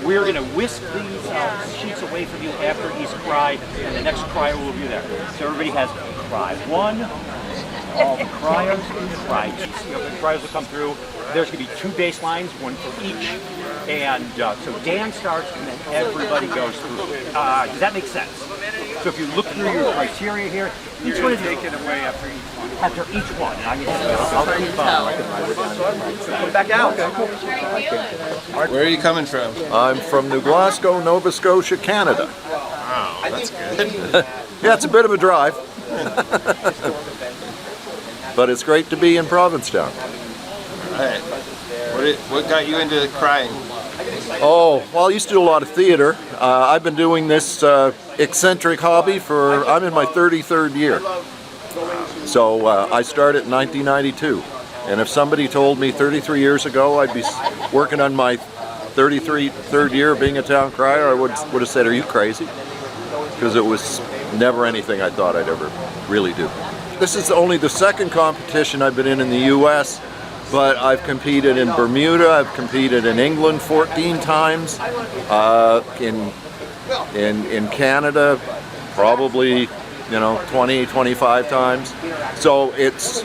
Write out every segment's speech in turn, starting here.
We're going to whisk these sheets away from you after he's cried, and the next crier will be there. So everybody has cry one, all the criers, cry two. The criers will come through. There's going to be 2 bass lines, 1 for each. And so Dan starts, and then everybody goes through. Does that make sense? So if you look through your criteria here, each one is taken away after each one. After each one. And Come back out. Where are you coming from? I'm from New Glasgow, Nova Scotia, Canada. Wow, that's good. Yeah, it's a bit of a drive. But it's great to be in Provincetown. Right. What got you into crying? Oh, well, I used to do a lot of theater. I've been doing this eccentric hobby I'm in my 33rd year. So I started in 1992. And if somebody told me 33 years ago I'd be working on my 33rd year of being a town crier, I would have said, are you crazy? Because it was never anything I thought I'd ever really do. This is only the second competition I've been in the U.S., but I've competed in Bermuda, I've competed in England 14 times, in Canada probably 20, 25 times. So it's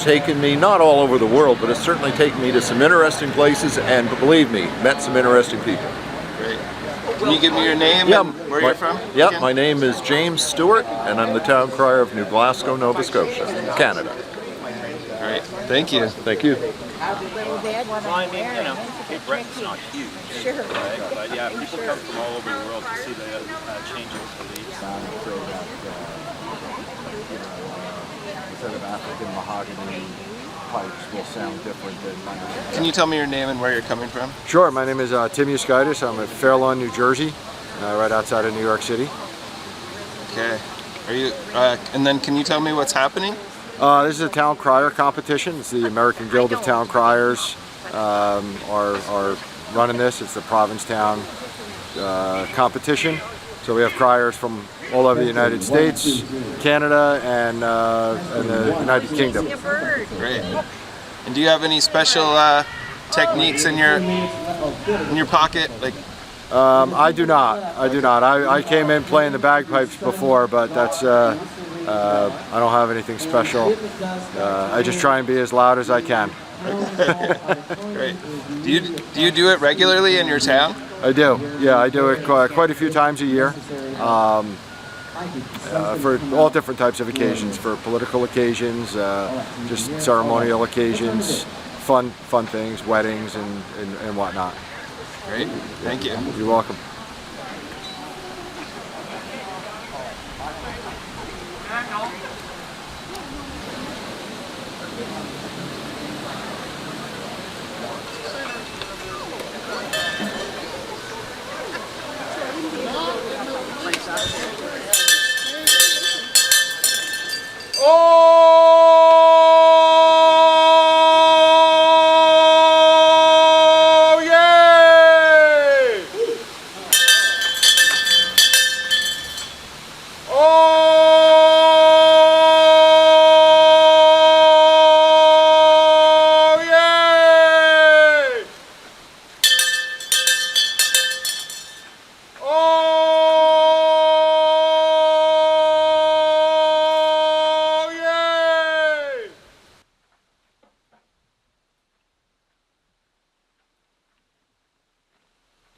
taken me not all over the world, but it's certainly taken me to some interesting places, and believe me, met some interesting people. Great. Can you give me your name and where you're from? Yeah, my name is James Stewart, and I'm the town crier of New Glasgow, Nova Scotia, Canada. All right, thank you. Thank you. Britain's not huge. Sure. Right? But yeah, people come from all over the world to see the changing of the leaves. Instead of African mahogany pipes will sound different than Can you tell me your name and where you're coming from? Sure, my name is Tim Yuskaitis. I'm at Fair Lawn, New Jersey, right outside of New York City. Okay. Are you? And then can you tell me what's happening? This is a town crier competition. It's the American Guild of Town Criers are running this. It's the Provincetown competition. So we have criers from all over the United States, Canada, and the United Kingdom. Great. And do you have any special techniques in your pocket? I do not. I came in playing the bagpipes before, but that's I don't have anything special. I just try and be as loud as I can. Great. Do you do it regularly in your town? I do. Yeah, I do it quite a few times a year. For all different types of occasions, for political occasions, just ceremonial occasions, fun things, weddings and whatnot. Great, thank you. You're welcome.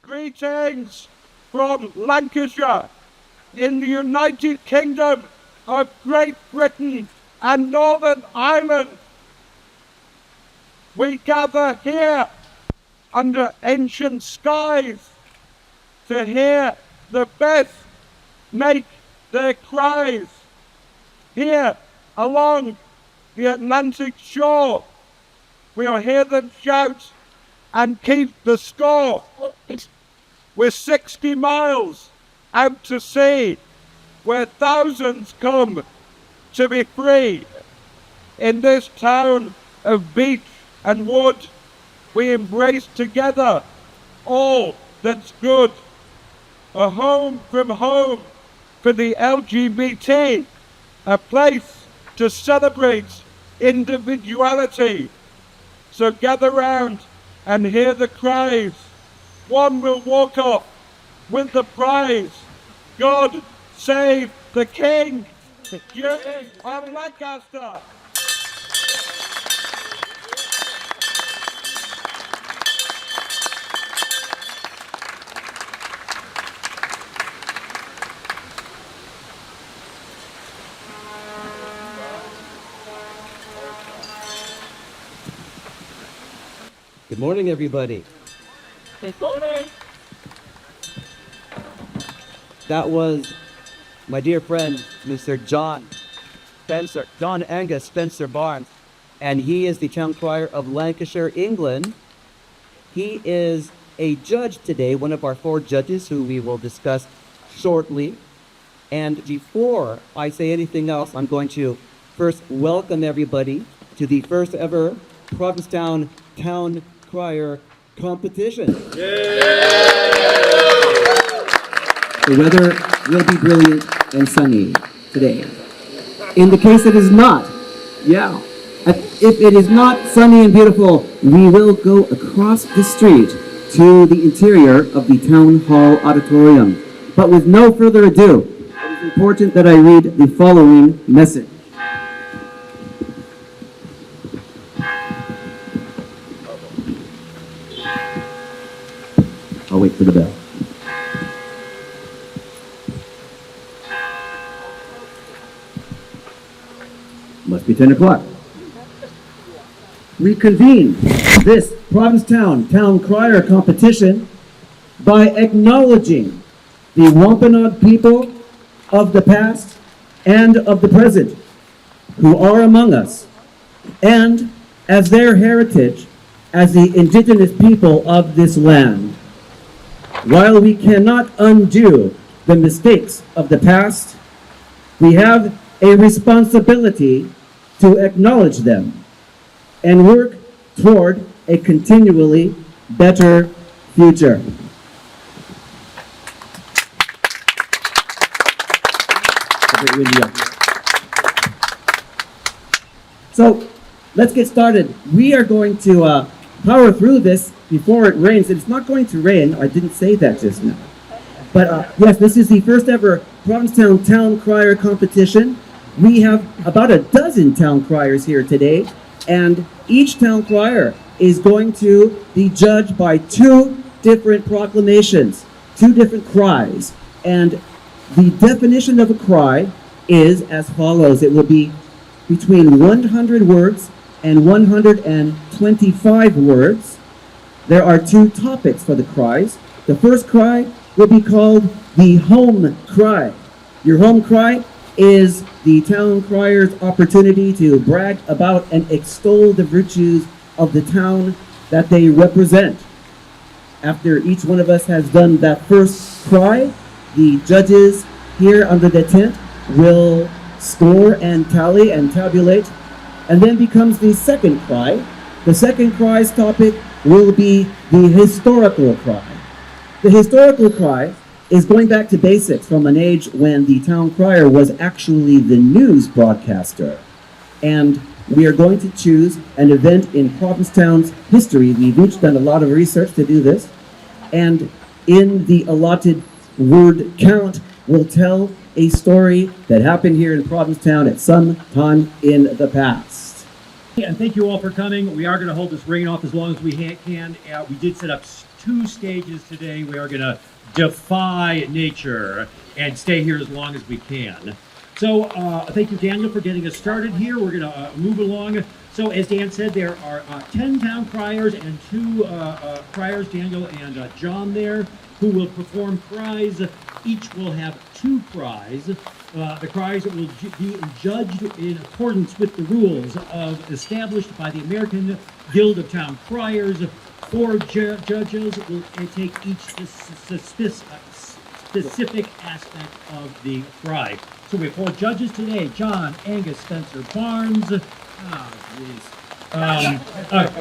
Greetings from Lancashire in the United Kingdom of Great Britain and Northern Ireland. We gather here under ancient skies to hear the best make their cries. Here along the Atlantic shore, we'll hear them shout and keep the score. We're 60 miles out to sea, where thousands come to be free. In this town of beach and wood, we embrace together all that's good. A home from home for the LGBT, a place to celebrate individuality. So gather round and hear the cries. One will walk off with the prize. God save the King! Duke of Lancaster! Good morning, everybody. Good morning! That was my dear friend, Mr. John Angus Spencer Barnes, and he is the town crier of Lancashire, England. He is a judge today, one of our 4 judges who we will discuss shortly. And before I say anything else, I'm going to first welcome everybody to the first ever Provincetown Town Crier competition. The weather will be brilliant and sunny today. In the case it is not, if it is not sunny and beautiful, we will go across the street to the interior of the Town Hall Auditorium. But with no further ado, it is important that I read the following message. I'll wait for the bell. Must be 10 o'clock. We convene this Provincetown Town Crier competition by acknowledging the Wampanoag people of the past and of the present who are among us, and as their heritage as the indigenous people of this land. While we cannot undo the mistakes of the past, we have a responsibility to acknowledge them and work toward a continually better future. So let's get started. We are going to power through this before it rains. It's not going to rain. I didn't say that just now. But yes, this is the first ever Provincetown Town Crier competition. We have about a dozen town criers here today, and each town crier is going to be judged by 2 different proclamations, 2 different cries. And the definition of a cry is as follows. It will be between 100 words and 125 words. There are 2 topics for the cries. The first cry will be called the home cry. Your home cry is the town crier's opportunity to brag about and extol the virtues of the town that they represent. After each one of us has done that first cry, the judges here under the tent will score and tally and tabulate, and then becomes the second cry. The second cry's topic will be the historical cry. The historical cry is going back to basics from an age when the town crier was actually the news broadcaster. And we are going to choose an event in Provincetown's history. We've each done a lot of research to do this. And in the allotted word count, we'll tell a story that happened here in Provincetown at some time in the past. And thank you all for coming. We are going to hold this rain off as long as we can. We did set up 2 stages today. We are going to defy nature and stay here as long as we can. So thank you, Daniel, for getting us started here. We're going to move along. So as Dan said, there are 10 town criers and 2 criers, Daniel and John there, who will perform cries. Each will have 2 cries. The cries will be judged in accordance with the rules established by the American Guild of Town Criers. 4 judges will take each specific aspect of the cry. So we have 4 judges today: John Angus Spencer Barnes,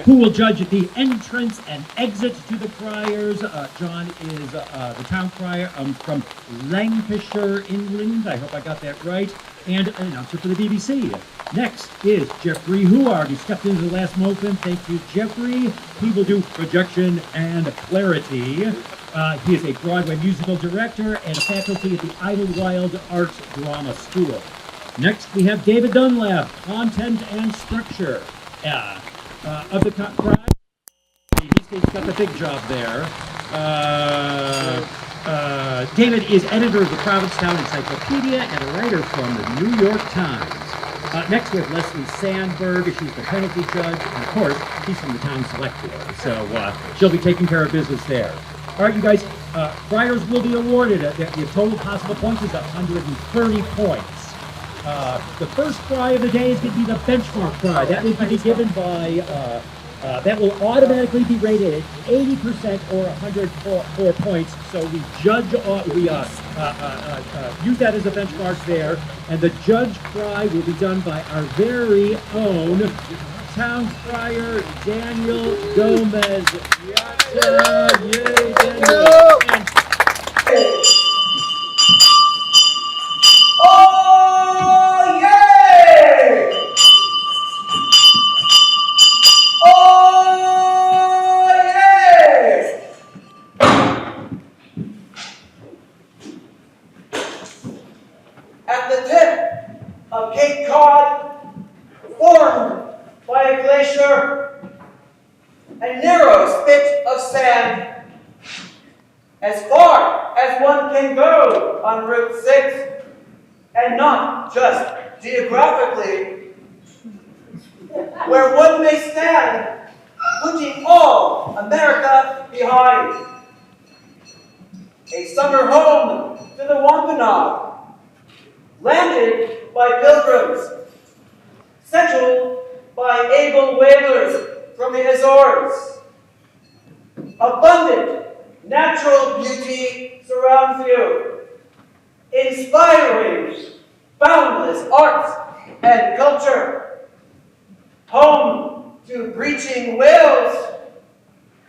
Who will judge the entrance and exit to the criers? John is the town crier from Lancashire, England. I hope I got that right. And an announcer for the BBC. Next is Jeffrey Huard, who stepped into the last moment. Thank you, Jeffrey. He will do projection and clarity. He is a Broadway musical director and a faculty at the Idlewild Arts Drama School. Next, we have David Dunlap, content and structure of the crier. He's got the big job there. David is editor of the Provincetown Encyclopedia and a writer from the New York Times. Next we have Leslie Sandberg. She's the penalty judge, and of course, she's from the town select board, so she'll be taking care of business there. All right, you guys, criers will be awarded. The total possible points is 130 points. The first cry of the day is going to be the benchmark cry. That will be given by, that will automatically be rated at 80% or 104 points. So we judge, use that as a benchmark there. And the judge cry will be done by our very own town crier, Daniel Gomez. Llata, yay, Daniel. At the tip of Cape Cod, formed by a glacier, a narrow spit of sand, as far as one can go on Route 6, and not just geographically, where one may stand, putting all America behind. A summer home to the Wampanoag, landed by pilgrims, settled by able whalers from the Azores. Abundant natural beauty surrounds you, inspiring boundless arts and culture. Home to breaching whales,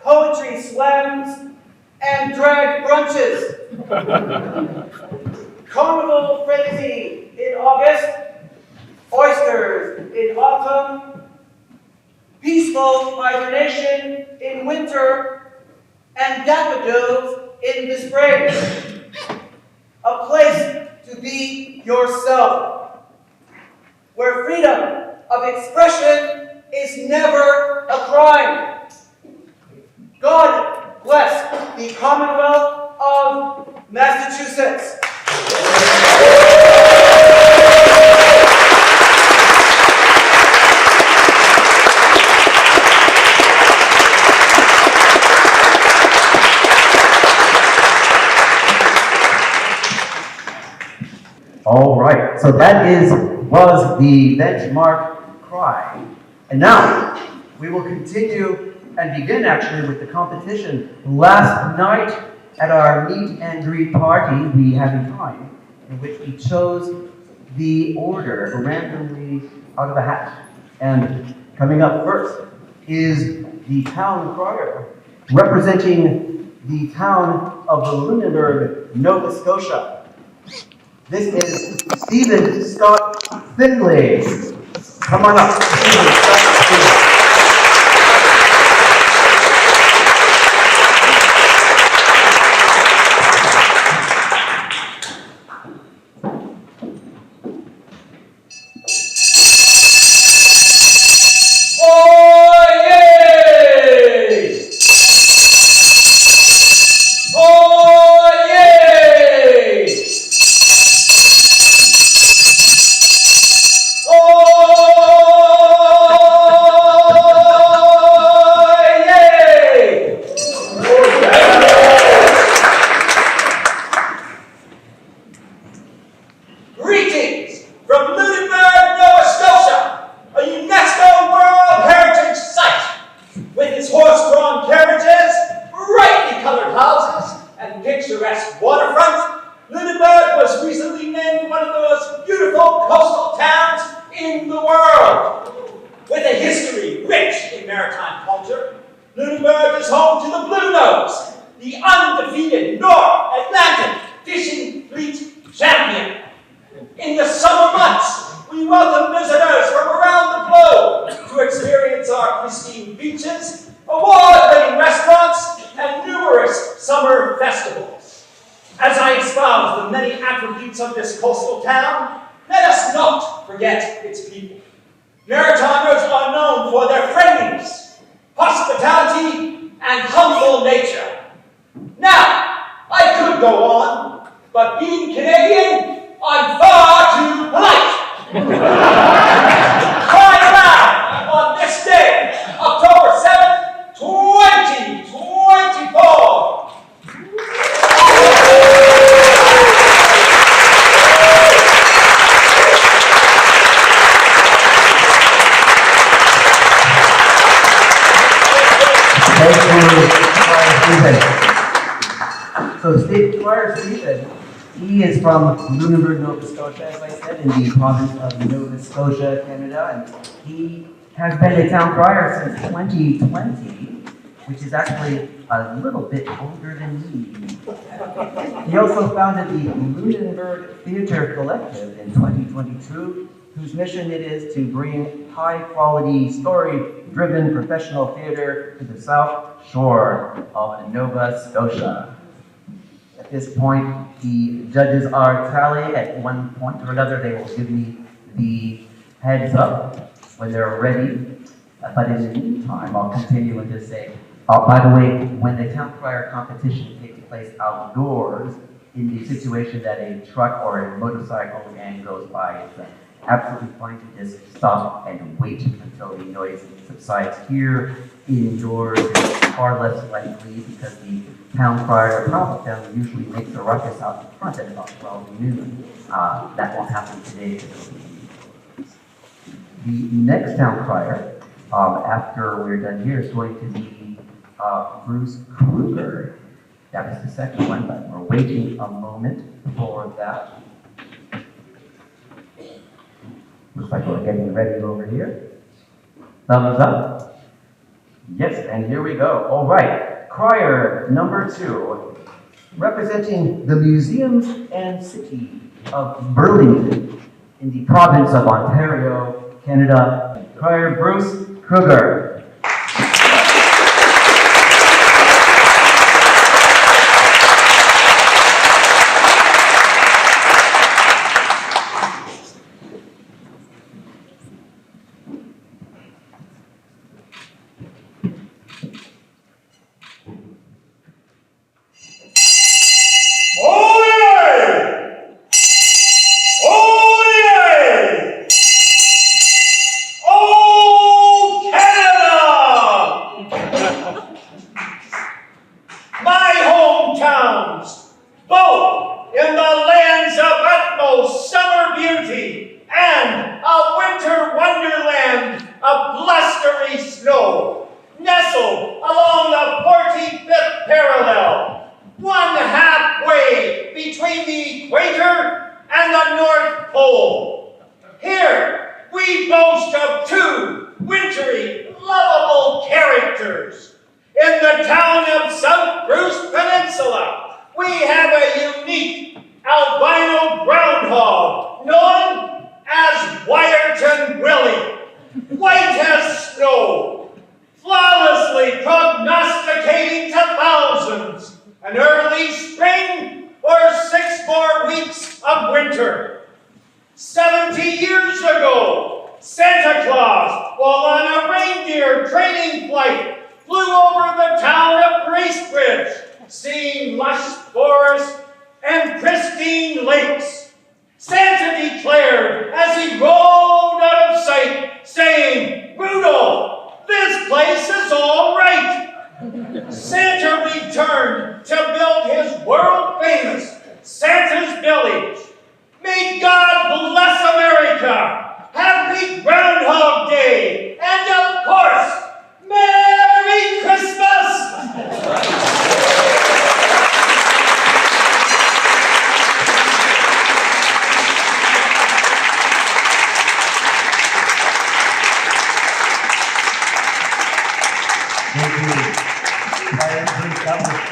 poetry slams, and drag brunches. Carnival frenzy in August, oysters in autumn, peaceful hibernation in winter, and daffodils in the spring. A place to be yourself, where freedom of expression is never a crime. God bless the Commonwealth of Massachusetts. All right, so that was the benchmark cry. And now we will continue and begin actually with the competition. Last night at our meet and greet party, we had a time in which we chose the order randomly out of a hat. And coming up first is the town crier, representing the town of Lunenburg, Nova Scotia. This is Stephen Scott Finley. Come on up. Stephen Scott Finley. maritime culture, Lunenburg is home to the Blue Nose, the undefeated North Atlantic fishing fleet champion. In the summer months, we welcome visitors from around the globe to experience our pristine beaches, award-winning restaurants, and numerous summer festivals. As I espouse the many attributes of this coastal town, let us not forget its people. Maritimers are known for their friendliness, hospitality, and humble nature. Now, I could go on, but being Canadian, I'm far too polite. Cry aloud on this day, October 7th, 2024. So Crier Stephen, he is from Lunenburg, Nova Scotia, as I said, in the province of Nova Scotia, Canada, and he has been a town crier since 2020, which is actually a little bit older than me. He also founded the Lunenburg Theatre Collective in 2022, whose mission it is to bring high-quality, story-driven professional theater to the South Shore of Nova Scotia. At this point, the judges are tallying. At one point or another, they will give me the heads up when they're ready. But in the meantime, I'll continue and just say, by the way, when the town crier competition takes place outdoors, in the situation that a truck or a motorcycle gang goes by, it's absolutely fine to just stop and wait until the noise subsides. Here, indoors, it's far less likely because the town crier of Provincetown usually makes a ruckus out in front at about 12 noon. That won't happen today. The next town crier, after we're done here, is going to be Bruce Kruger. That was the second one, but we're waiting a moment for that. Looks like we're getting ready over here. Thumbs up. Yes, and here we go. All right, crier number 2, representing the museums and city of Burlington in the province of Ontario, Canada, crier Bruce Kruger.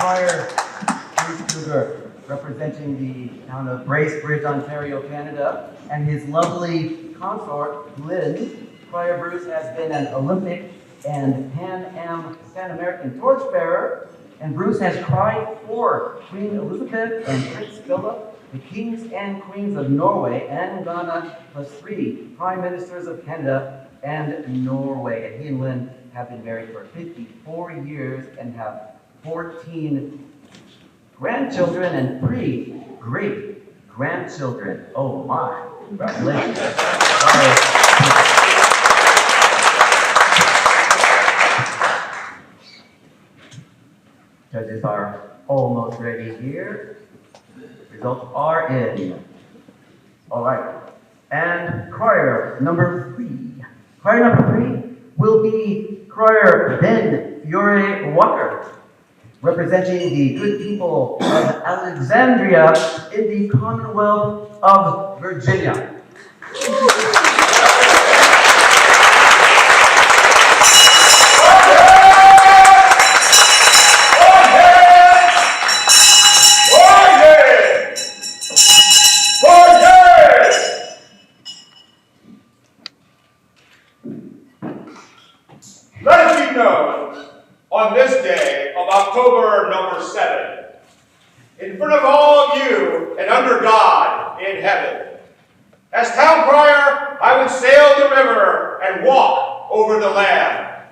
Crier Bruce Cougar, representing the town of Bracebridge, Ontario, Canada, and his lovely consort, Lynn. Crier Bruce has been an Olympic and Pan American torchbearer, and Bruce has cried for Queen Elizabeth and Prince Philip, the kings and queens of Norway and Ghana, plus 3 prime ministers of Canada and Norway. And he and Lynn have been married for 54 years and have 14 grandchildren and 3 great-grandchildren. Oh my, congratulations. Judges are almost ready here. Results are in. All right. And crier number 3. Crier number 3 will be Crier Ben Fiore Walker, representing the good people of Alexandria in the Commonwealth of Virginia. Let it be known, on this day of October number 7, in front of all of you and under God in heaven, as town crier, I would sail the river and walk over the land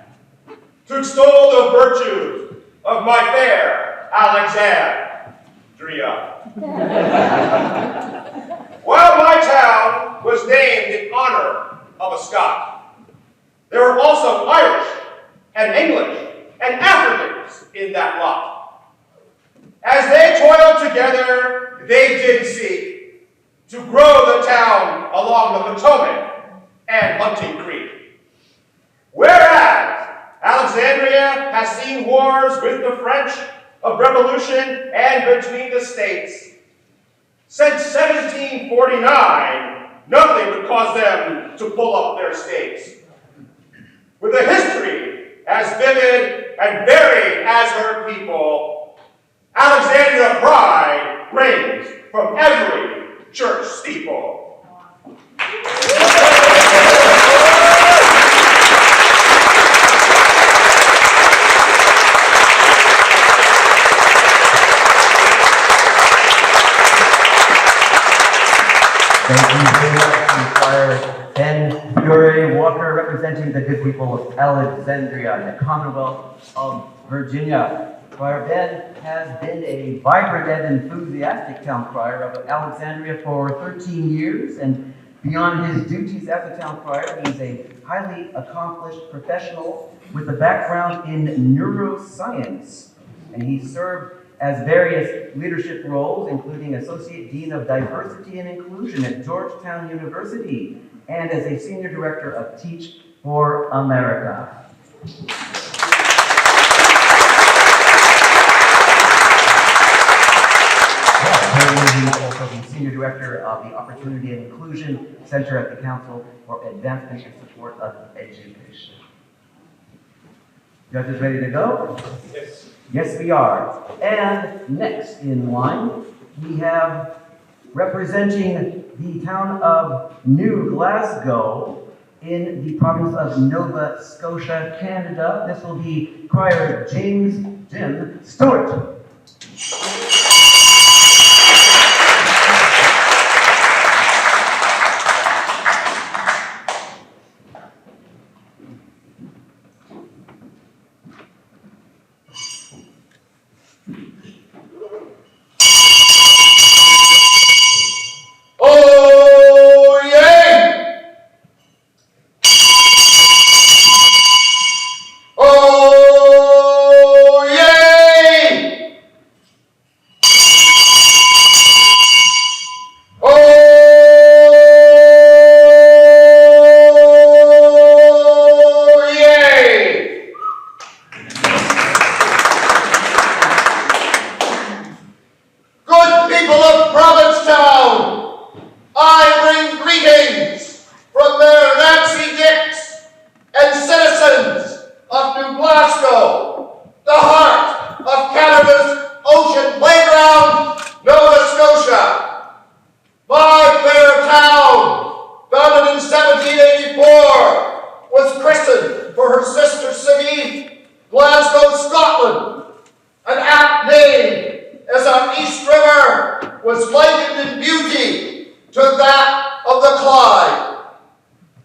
to extol the virtues of my fair Alexandria. While my town was named in honor of a Scot, there were also Irish and English and Africans in that lot. As they toiled together, they did seek to grow the town along the Potomac and Hunting Creek. Whereas Alexandria has seen wars with the French, of revolution, and between the states. Since 1749, nothing would cause them to pull up their stakes. With a history as vivid and varied as her people, Alexandria pride rings from every church steeple. Thank you very much, Crier Ben Fiore Walker, representing the good people of Alexandria in the Commonwealth of Virginia. Crier Ben has been a vibrant and enthusiastic town crier of Alexandria for 13 years, and beyond his duties as a town crier, he's a highly accomplished professional with a background in neuroscience, and he served as various leadership roles, including Associate Dean of Diversity and Inclusion at Georgetown University, and as a Senior Director of Teach for America. He's also the Senior Director of the Opportunity and Inclusion Center at the Council for Advancement and Support of Education. Judges ready to go? Yes. Yes, we are. And next in line, we have representing the town of New Glasgow in the province of Nova Scotia, Canada. This will be Crier James Jim Stewart. 1884 was christened for her sister city, Glasgow, Scotland. An apt name, as our East River was likened in beauty to that of the Clyde.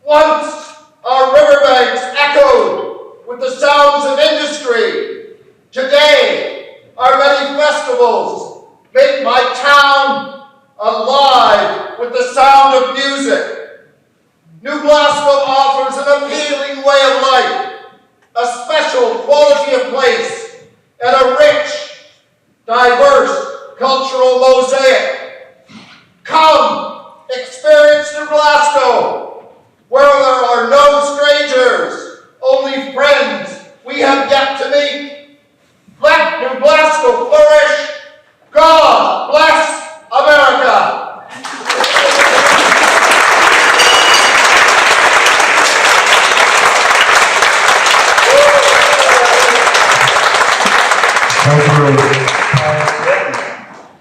Once our riverbanks echoed with the sounds of industry. Today, our many festivals make my town alive with the sound of music. New Glasgow offers an appealing way of life, a special quality of place, and a rich, diverse cultural mosaic. Come, experience New Glasgow, where there are no strangers, only friends we have yet to meet. Let New Glasgow flourish. God bless America.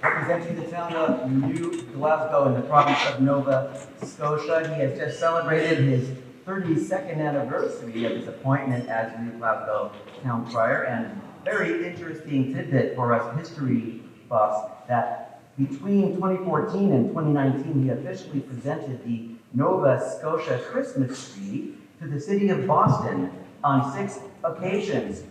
Representing the town of New Glasgow in the province of Nova Scotia, he has just celebrated his 32nd anniversary of his appointment as New Glasgow Town Crier, and very interesting tidbit for us history buffs that between 2014 and 2019 he officially presented the Nova Scotia Christmas tree to the city of Boston on 6 occasions.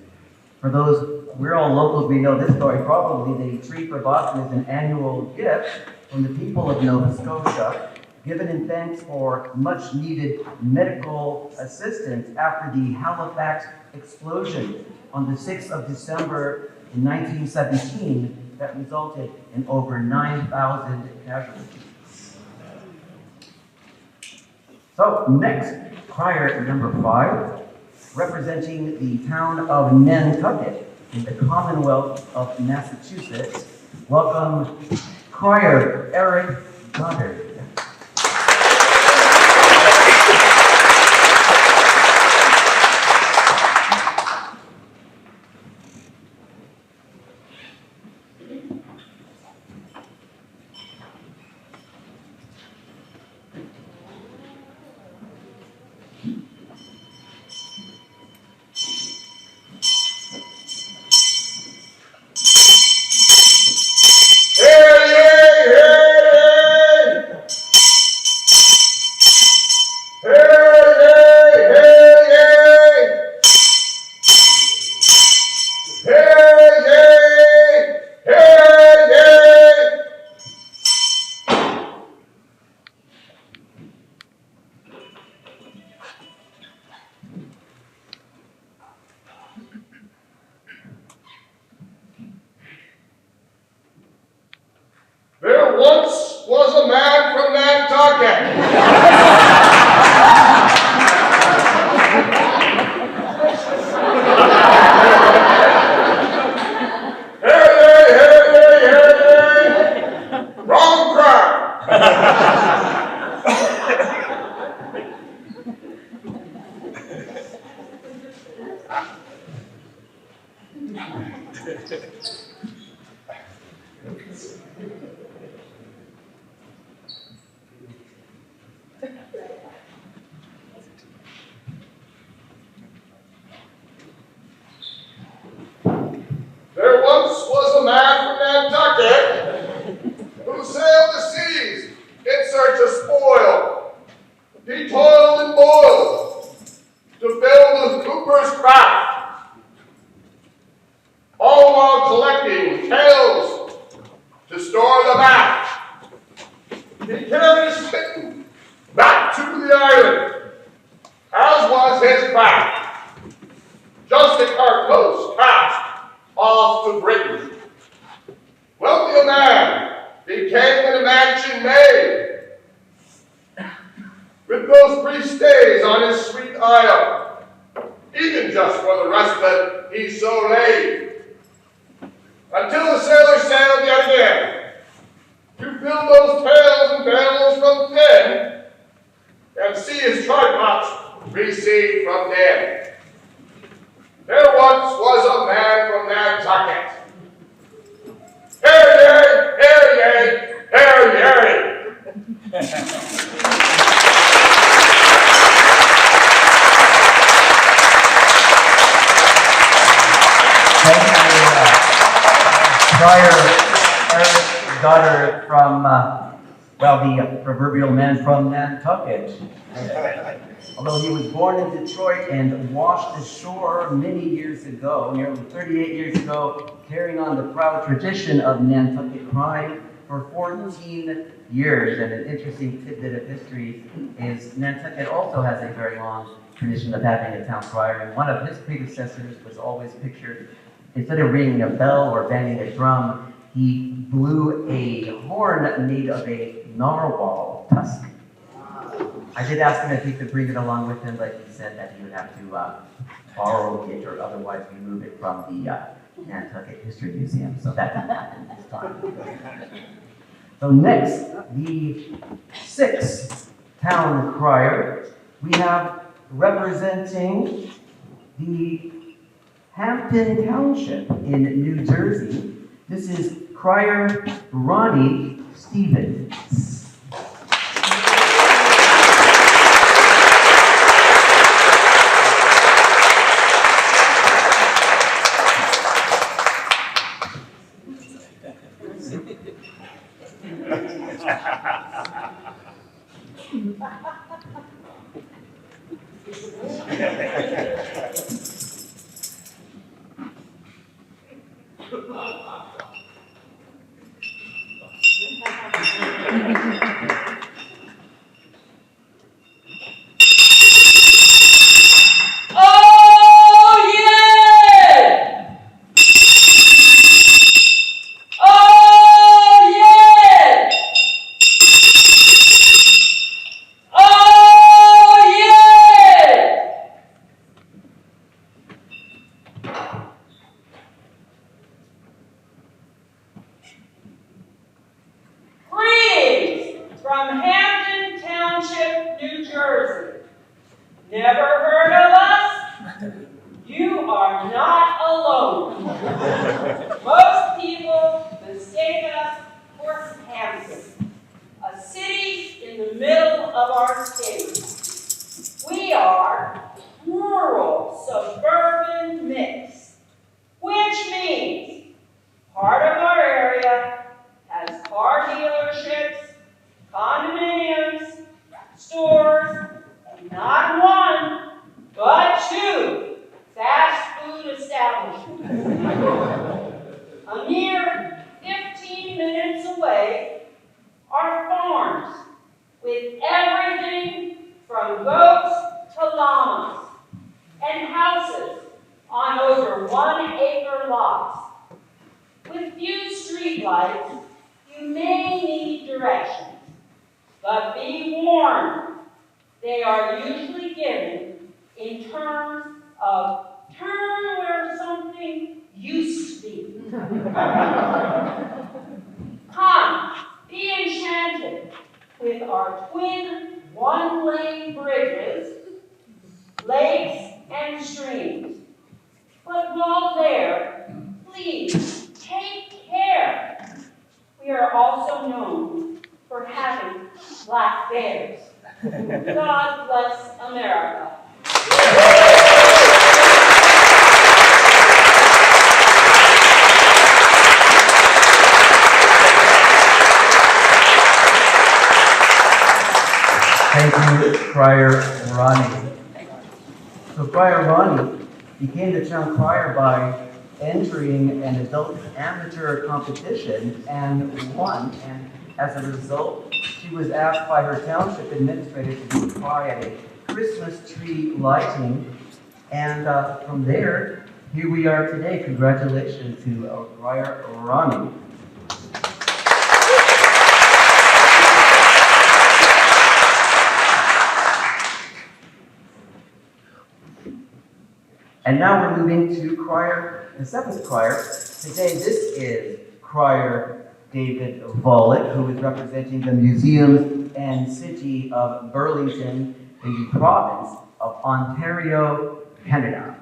For those, we're all locals, we know this story. Probably the tree for Boston is an annual gift from the people of Nova Scotia, given in thanks for much needed medical assistance after the Halifax explosion on the 6th of December in 1917 that resulted in over 9,000 casualties. So next, crier number 5. Representing the town of Nantucket in the Commonwealth of Massachusetts, welcome Crier Eric Goddard. There once was a man from Nantucket. Hey. Wrong crowd. There once was a man from Nantucket who sailed the seas in search of spoil. He toiled and boiled to build the cooper's craft, all while collecting tails to store the mat. He carried his smitten back to the island, as was his craft, just as our coast cast off to Britain. Wealthy a man became in a mansion made, with those brief stays on his sweet isle, even just for the respite he so laid, until the sailor sailed yet again, to fill those pails and barrels from thin, and see his tripods recede from dim. There once was a man from Nantucket. Hear ye, hear ye. Crier daughter from, the proverbial man from Nantucket. Although he was born in Detroit and washed ashore many years ago, nearly 38 years ago, carrying on the proud tradition of Nantucket crime for 14 years. And an interesting tidbit of history is Nantucket also has a very long tradition of having a town crier, and one of his predecessors was always pictured, instead of ringing a bell or banging a drum, he blew a horn made of a narwhal tusk. I did ask him if he could bring it along with him, but he said that he would have to borrow it or otherwise remove it from the Nantucket History Museum, so that didn't happen this time. So next, the 6th town crier, we have representing the Hampton Township in New Jersey. This is Crier Ronnie Stevens. From Hampton Township, New Jersey. Never heard of us? You are not alone. Most people mistake us for Hampton, a city in the middle of our state. We are rural suburban mix, which means part of our area has car dealerships, condominiums, stores, and not one, but 2 fast food establishments. A mere 15 minutes away are farms with everything from goats to llamas, and houses on over 1-acre lots. With few street lights, you may need directions. But be warned, they are usually given in terms of turn where something used to be. Come, be enchanted with our twin 1-lane bridges, lakes, and streams. But while there, please take care. We are also known for having black bears. God bless America. Thank you, Crier Ronnie. So Crier Ronnie became the town crier by entering an adult amateur competition and won. And as a result, she was asked by her township administrator to be cry at a Christmas tree lighting. And from there, here we are today. Congratulations to Crier Ronnie. And now we're moving to Crier, the 7th crier. Today, this is Crier David Vollick, who is representing the museums and city of Burlington in the province of Ontario, Canada.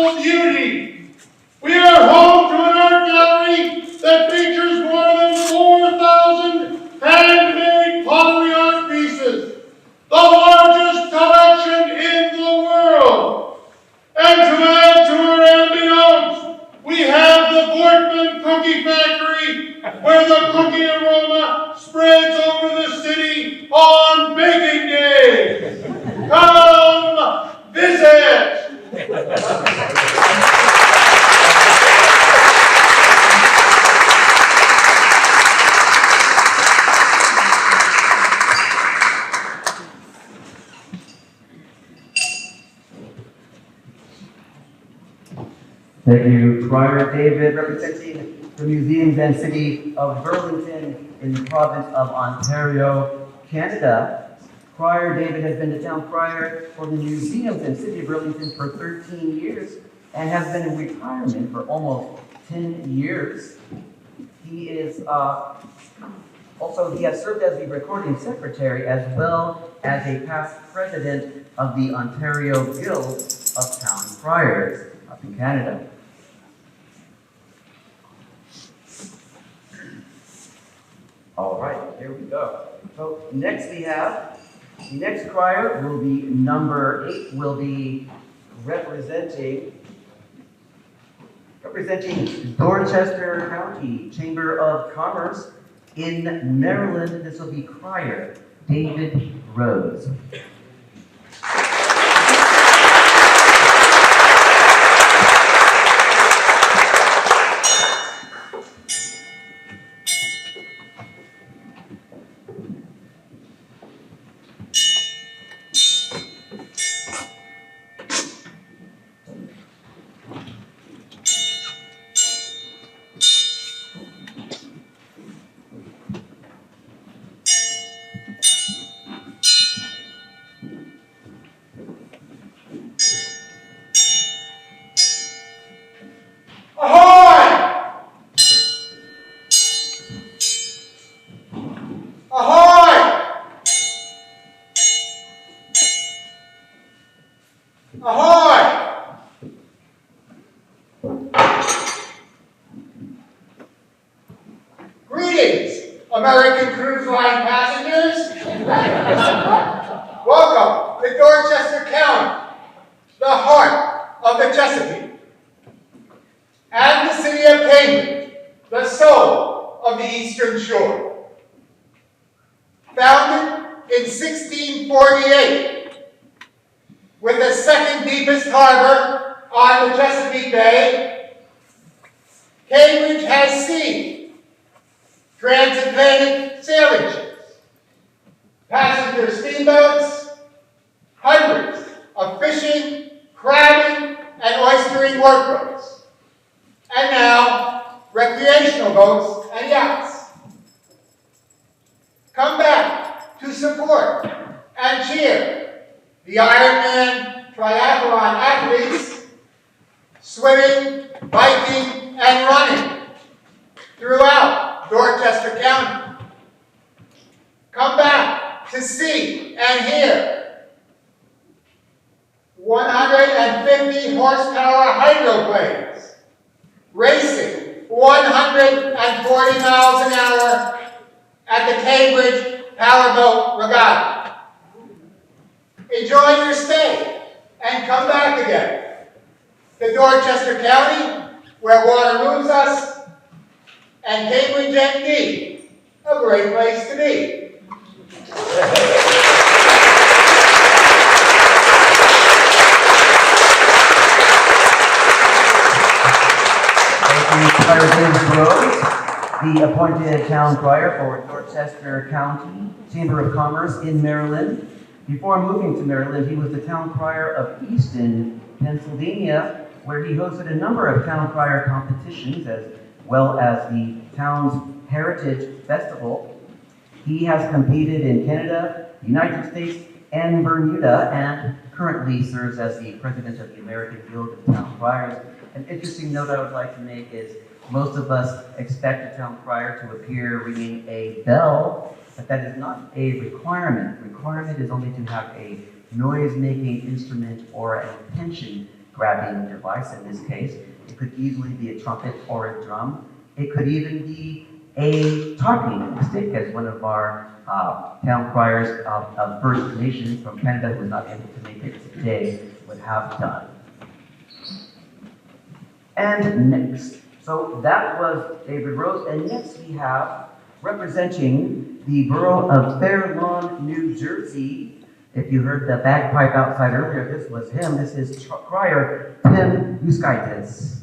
natural beauty. We are home to an art gallery that features more than 4,000 handmade pottery art pieces, the largest collection in the world. And to add to our ambiance, we have the Bortman Cookie Factory, where the cookie aroma spreads over the city on baking day. Come visit! Thank you, Crier David, representing the Museums and City of Burlington in the province of Ontario, Canada. Crier David has been the town crier for the Museums and City of Burlington for 13 years and has been in retirement for almost 10 years. He is he has served as the recording secretary as well as a past president of the Ontario Guild of Town Criers up in Canada. All right, here we go. So next we have, the next crier will be number 8, will be representing Dorchester County Chamber of Commerce in Maryland. This will be Crier David Rose. American Cruise Line passengers, welcome to Dorchester County, the heart of the Chesapeake, and the city of Cambridge, the soul of the Eastern Shore. Founded in 1648, with the second deepest harbor on the Chesapeake Bay, Cambridge has seen transatlantic sailing ships, passenger steamboats, hundreds of fishing, crabbing, and oystering workboats, and now recreational boats and yachts. Come back to support and cheer the Ironman triathlon athletes swimming, biking, and running throughout Dorchester County. Come back to see and hear 150 horsepower hydroplanes racing 140 miles an hour at the Cambridge Powerboat Regatta. Enjoy your stay and come back again to Dorchester County, where water moves us, and Cambridge MD, a great place to be. Thank you, Crier David Rose, the appointed town crier for Dorchester County Chamber of Commerce in Maryland. Before moving to Maryland, he was the town crier of Easton, Pennsylvania, where he hosted a number of town crier competitions as well as the town's Heritage Festival. He has competed in Canada, the United States, and Bermuda, and currently serves as the president of the American Guild of Town Criers. An interesting note I would like to make is most of us expect a town crier to appear ringing a bell, but that is not a requirement. The requirement is only to have a noise-making instrument or an intention grabbing device in this case. It could easily be a trumpet or a drum. It could even be a talking stick, as one of our town criers of First Nations from Canada who was not able to make it today would have done. And next, so that was David Rose, and next we have, representing the borough of Fair Lawn, New Jersey. If you heard the bagpipe outside earlier, this was him. This is Crier Tim Euskaitis.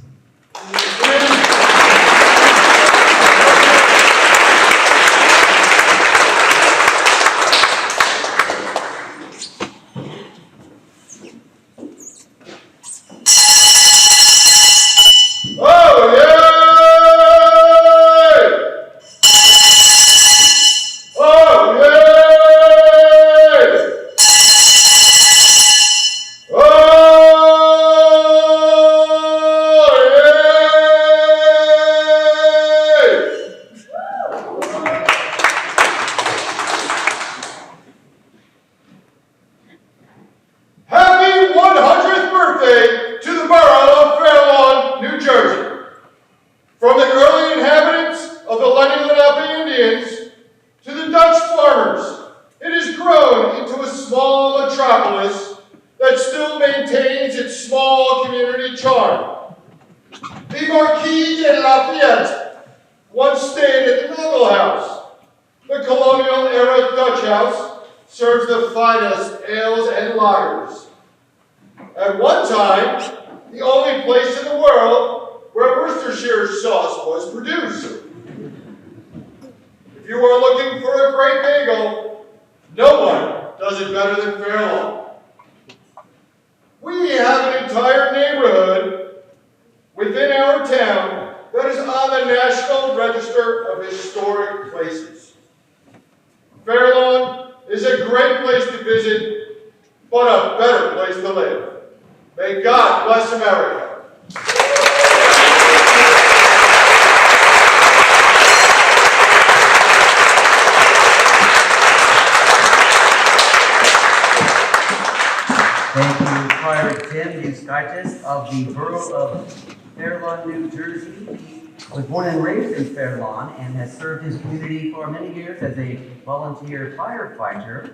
Of the borough of Fair Lawn, New Jersey. He was born and raised in Fair Lawn and has served his community for many years as a volunteer firefighter.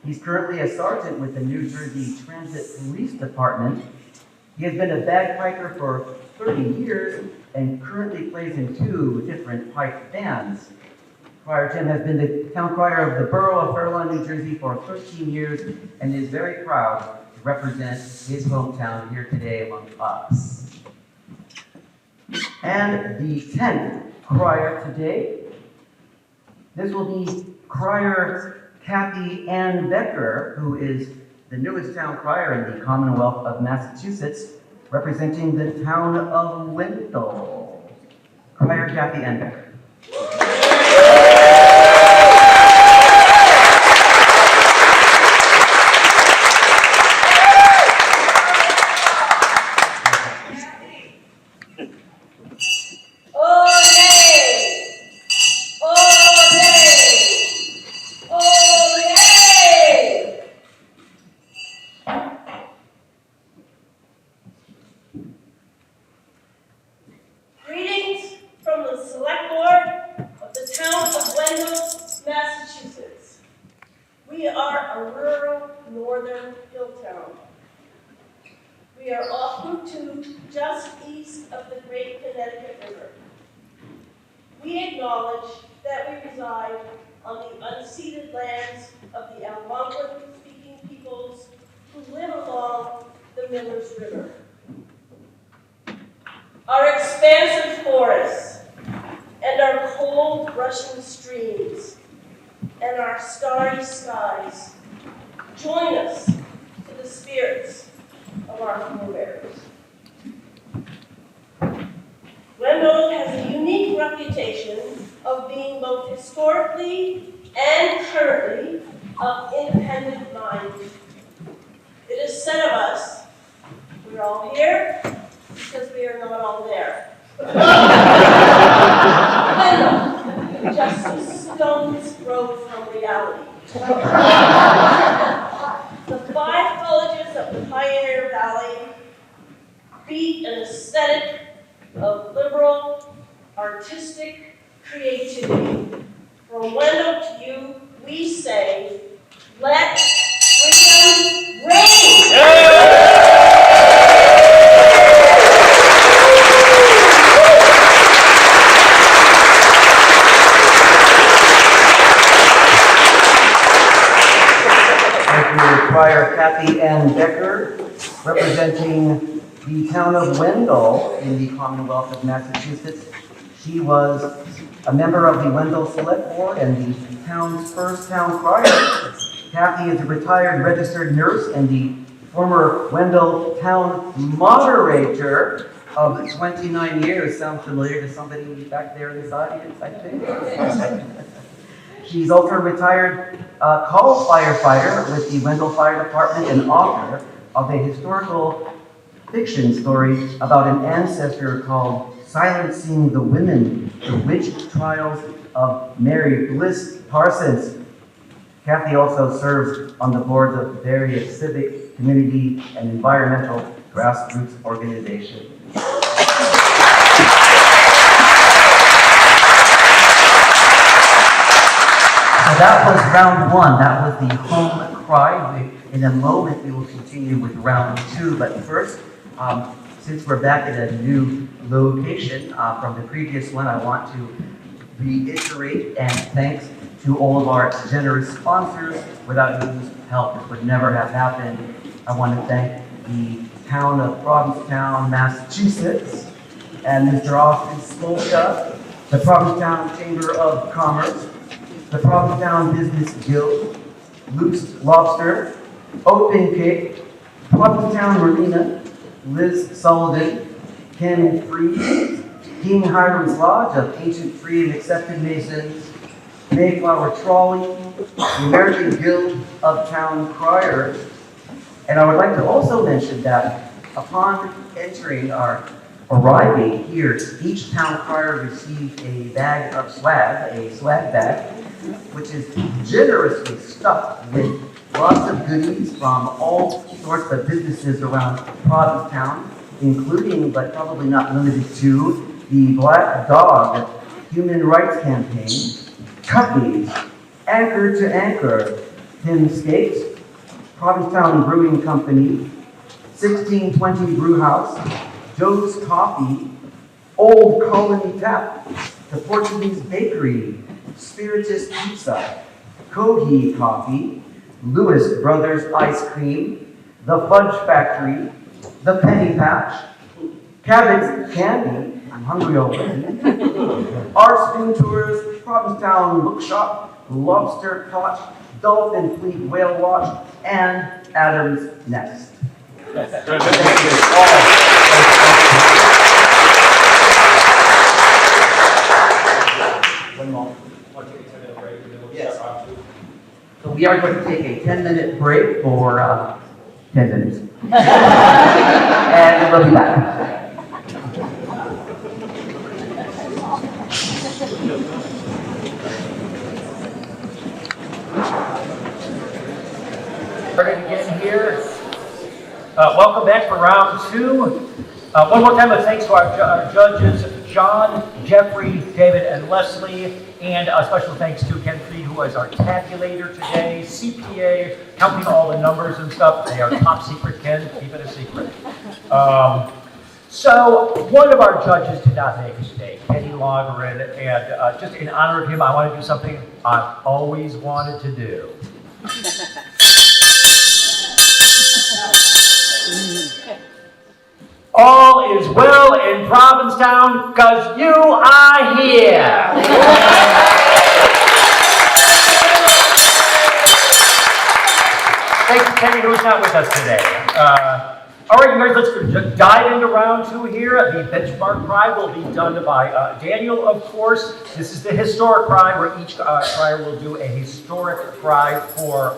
He's currently a sergeant with the New Jersey Transit Police Department. He has been a bagpiper for 30 years and currently plays in 2 different pipe bands. Crier Tim has been the town crier of the borough of Fair Lawn, New Jersey for 13 years and is very proud represent his hometown here today among us. And the 10th crier today, this will be Crier Kathy Ann Becker, who is the newest town crier in the Commonwealth of Massachusetts, representing the town of Wendell. Crier Kathy Ann Becker. complete an aesthetic of liberal, artistic creativity. From Wendell to you, we say, let freedom reign! Crier Kathy Ann Becker, representing the town of Wendell in the Commonwealth of Massachusetts. She was a member of the Wendell Select Board and the town's first town crier. Kathy is a retired registered nurse and the former Wendell town moderator of 29 years. Sound familiar to somebody back there in this audience, I think? She's also a retired call firefighter with the Wendell Fire Department and author of a historical fiction story about an ancestor called Silencing the Women, the Witch Trials of Mary Bliss Parsons. Kathy also serves on the boards of various civic, community, and environmental grassroots organizations. So that was round one. That was the home cry. In a moment, we will continue with round two. But first, since we're back at a new location from the previous one, I want to reiterate and thanks to all of our generous sponsors, without whose help this would never have happened. I want to thank the town of Provincetown, Massachusetts, and Mr. Austin Smolka, the Provincetown Chamber of Commerce, the Provincetown Business Guild, Luke's Lobster, Open Cake, Provincetown Marina, Liz Sullivan, Ken Free, King Hiram's Lodge of Ancient Free and Accepted Masons, Mayflower Trolley, the American Guild of Town Criers. And I would like to also mention that upon arriving here, each town crier received a bag of swag, a swag bag, which is generously stuffed with lots of goodies from all sorts of businesses around Provincetown, including, but probably not limited to, the Black Dog Human Rights Campaign, Cuppies, Anchor to Anchor, Tim Skates, Provincetown Brewing Company, 1620 Brew House, Joe's Coffee, Old Colony Tap, the Portuguese Bakery, Spiritus Pizza, Cohee Coffee, Lewis Brothers Ice Cream, The Fudge Factory, The Penny Patch, Cabot's Candy, I'm hungry already, Our Spoon Tours, Provincetown Bookshop, Lobster Cotch, Dolphin Fleet Whale Watch, and Adam's Nest. Thank you all. Yes. So we are going to take a 10-minute break for 10 minutes. And we'll be back. Starting again here. Welcome back for round two. One more time, a thanks to our judges, John, Jeffrey, David, and Leslie, and a special thanks to Ken Freed, who is our tabulator today, CPA, counting all the numbers and stuff. They are top secret, Ken, keep it a secret. So one of our judges did not make it today, Kenny Logren, and just in honor of him, I want to do something I've always wanted to do. All is well in Provincetown, 'cause you are here. Thanks to Kenny, who's not with us today. All right, you guys, let's dive into round two here. The benchmark cry will be done by Daniel, of course. This is the historic cry, where each crier will do a historic cry for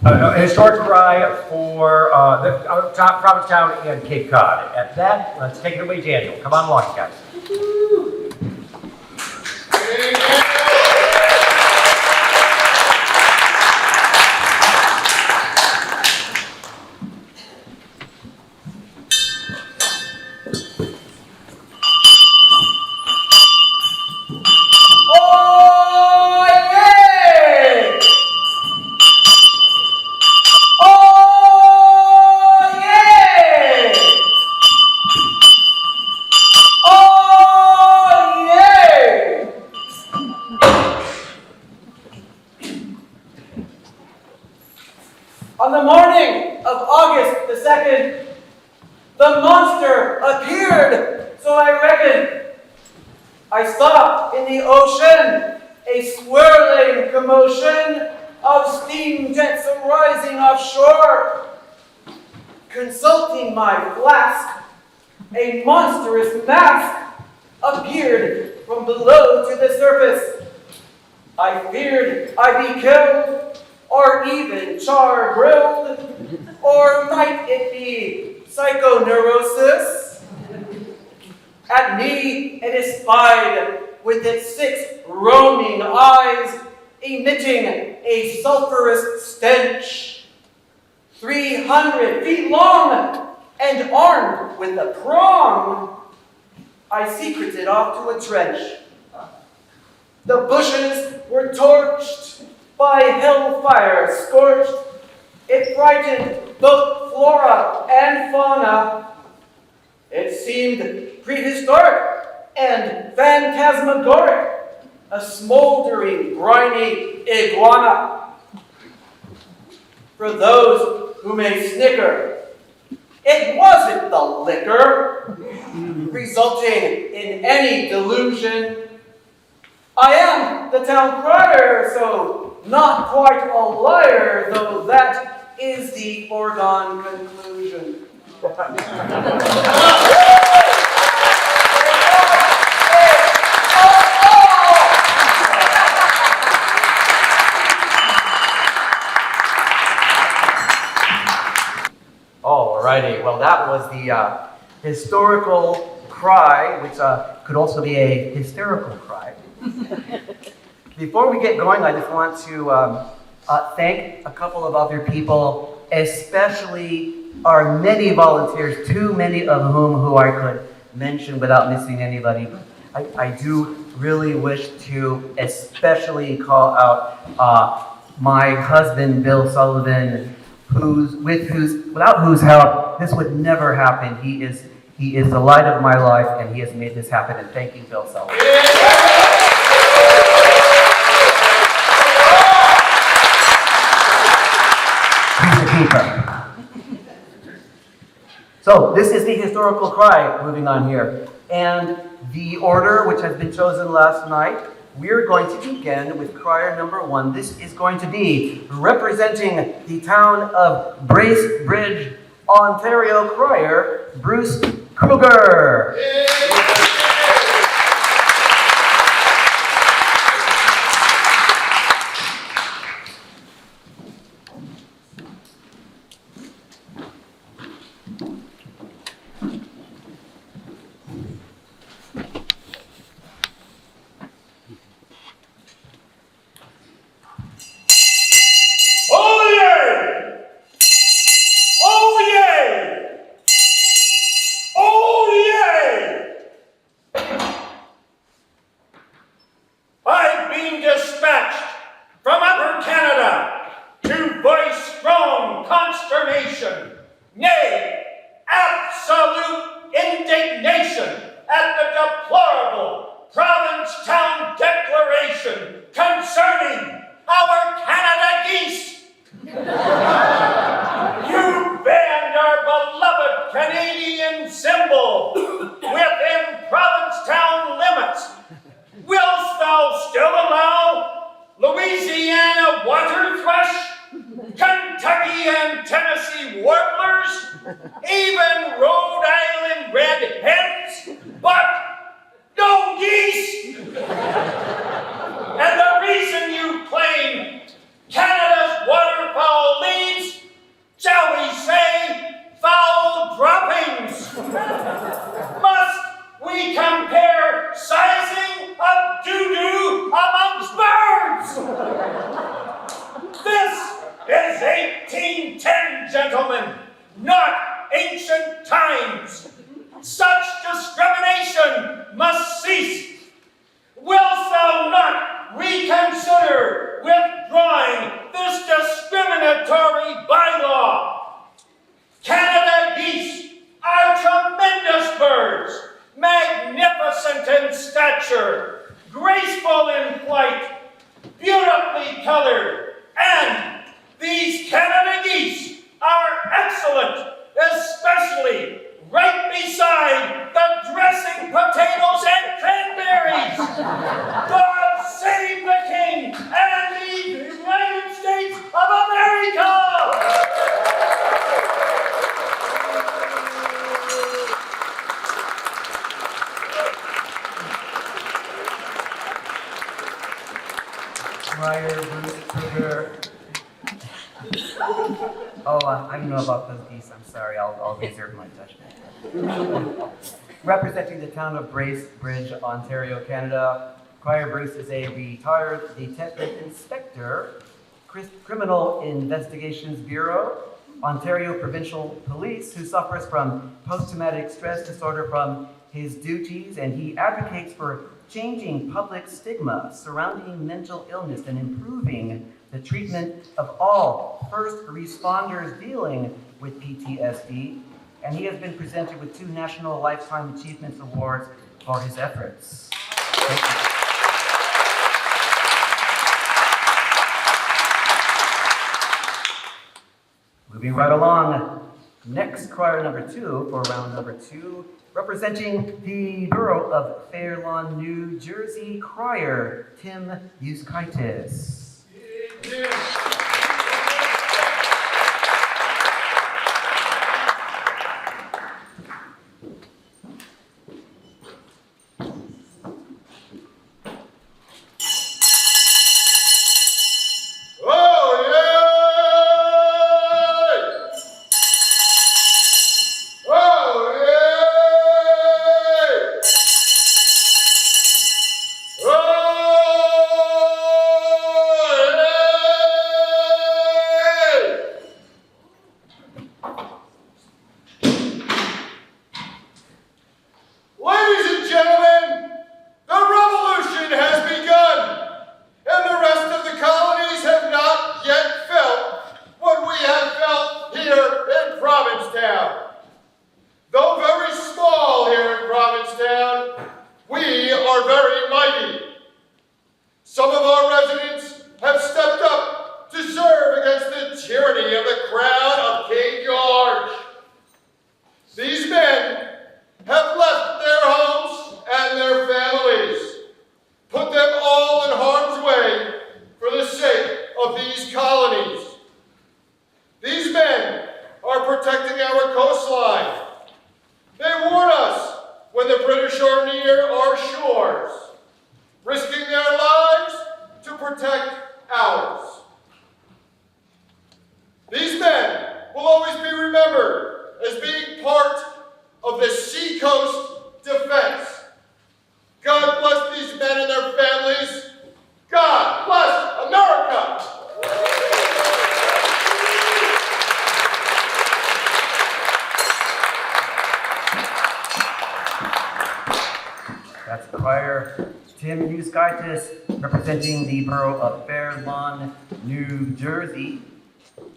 a historic cry for the top Provincetown and Cape Cod. At that, let's take it away, Daniel. Come on along, guys. The monster appeared, so I reckoned. I saw in the ocean a swirling commotion of steam jets arising offshore. Consulting my flask, a monstrous mask appeared from below to the surface. I feared I'd be killed, or even char-grilled, or might it be psychoneurosis? At me it espied with its 6 roaming eyes, emitting a sulphurous stench. 300 feet long and armed with a prong, I secreted off to a trench. The bushes were torched by hellfire scorched. It frightened both flora and fauna. It seemed prehistoric and phantasmagoric, a smoldering, briny iguana. For those who may snicker, it wasn't the liquor, resulting in any delusion. I am the town crier, so not quite a liar, though that is the foregone conclusion. Alrighty, well that was the historical cry, which could also be a hysterical cry. Before we get going, I just want to thank a couple of other people, especially our many volunteers, too many of whom I could mention without missing anybody. I do really wish to especially call out my husband, Bill Sullivan, without whose help this would never happen. He is the light of my life, and he has made this happen. And thank you, Bill Sullivan. He's the keeper. So this is the historical cry. Moving on here, and the order which has been chosen last night. We're going to begin with crier number 1. This is going to be representing the town of Bracebridge, Ontario, crier Bruce Kruger. I've been dispatched from Upper Canada to voice strong consternation, nay, absolute indignation at the deplorable Provincetown declaration concerning our Canada geese. You banned our beloved Canadian symbol within Provincetown limits. Wilt thou still allow Louisiana water thrush, Kentucky and Tennessee warblers, even Rhode Island red hens, but no geese? And the reason you claim Canada's waterfowl leaves, shall we say, foul droppings? Must we compare sizing of doo-doo amongst birds? This is 1810, gentlemen, not ancient times. Such discrimination must cease. Wilt thou not reconsider withdrawing this discriminatory bylaw? Canada geese are tremendous birds, magnificent in stature, graceful in flight, beautifully colored, and these Canada geese are excellent, especially right beside the dressing potatoes and cranberries. God save the King and the United States of America! Crier, Bruce, Crier. Oh, I don't know about those geese. I'm sorry. I'll reserve my judgment. Representing the town of Bracebridge, Ontario, Canada, Crier Bruce is a retired detective inspector, Criminal Investigations Bureau, Ontario Provincial Police, who suffers from post-traumatic stress disorder from his duties, and he advocates for changing public stigma surrounding mental illness and improving the treatment of all first responders dealing with PTSD, and he has been presented with 2 National Lifetime Achievements Awards for his efforts. Thank you. Moving right along, next crier number 2 for round number 2, representing the borough of Fair Lawn, New Jersey, Crier Tim Euskaitis. Provincetown. Though very small here in Provincetown, we are very mighty. Some of our residents have stepped up to serve against the tyranny of the crown of King George. These men have left their homes and their families, put them all in harm's way for the sake of these colonies. These men are protecting our coastline. They warn us when the British are near our shores, risking their lives to protect ours. These men will always be remembered as being part of the Seacoast Defense. God bless these men and their families. God bless America! That's Crier Tim Euskaitis, representing the borough of Fair Lawn, New Jersey.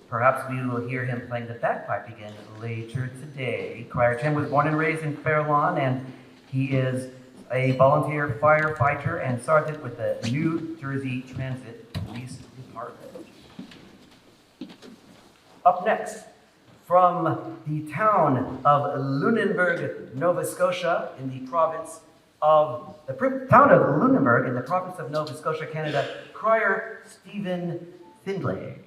Perhaps we will hear him playing the bagpipe again later today. Crier Tim was born and raised in Fair Lawn, and he is a volunteer firefighter and sergeant with the New Jersey Transit Police Department. Up next, from the town of Lunenburg, Nova Scotia, in the province of Nova Scotia, Canada, Crier Stephen Findlay.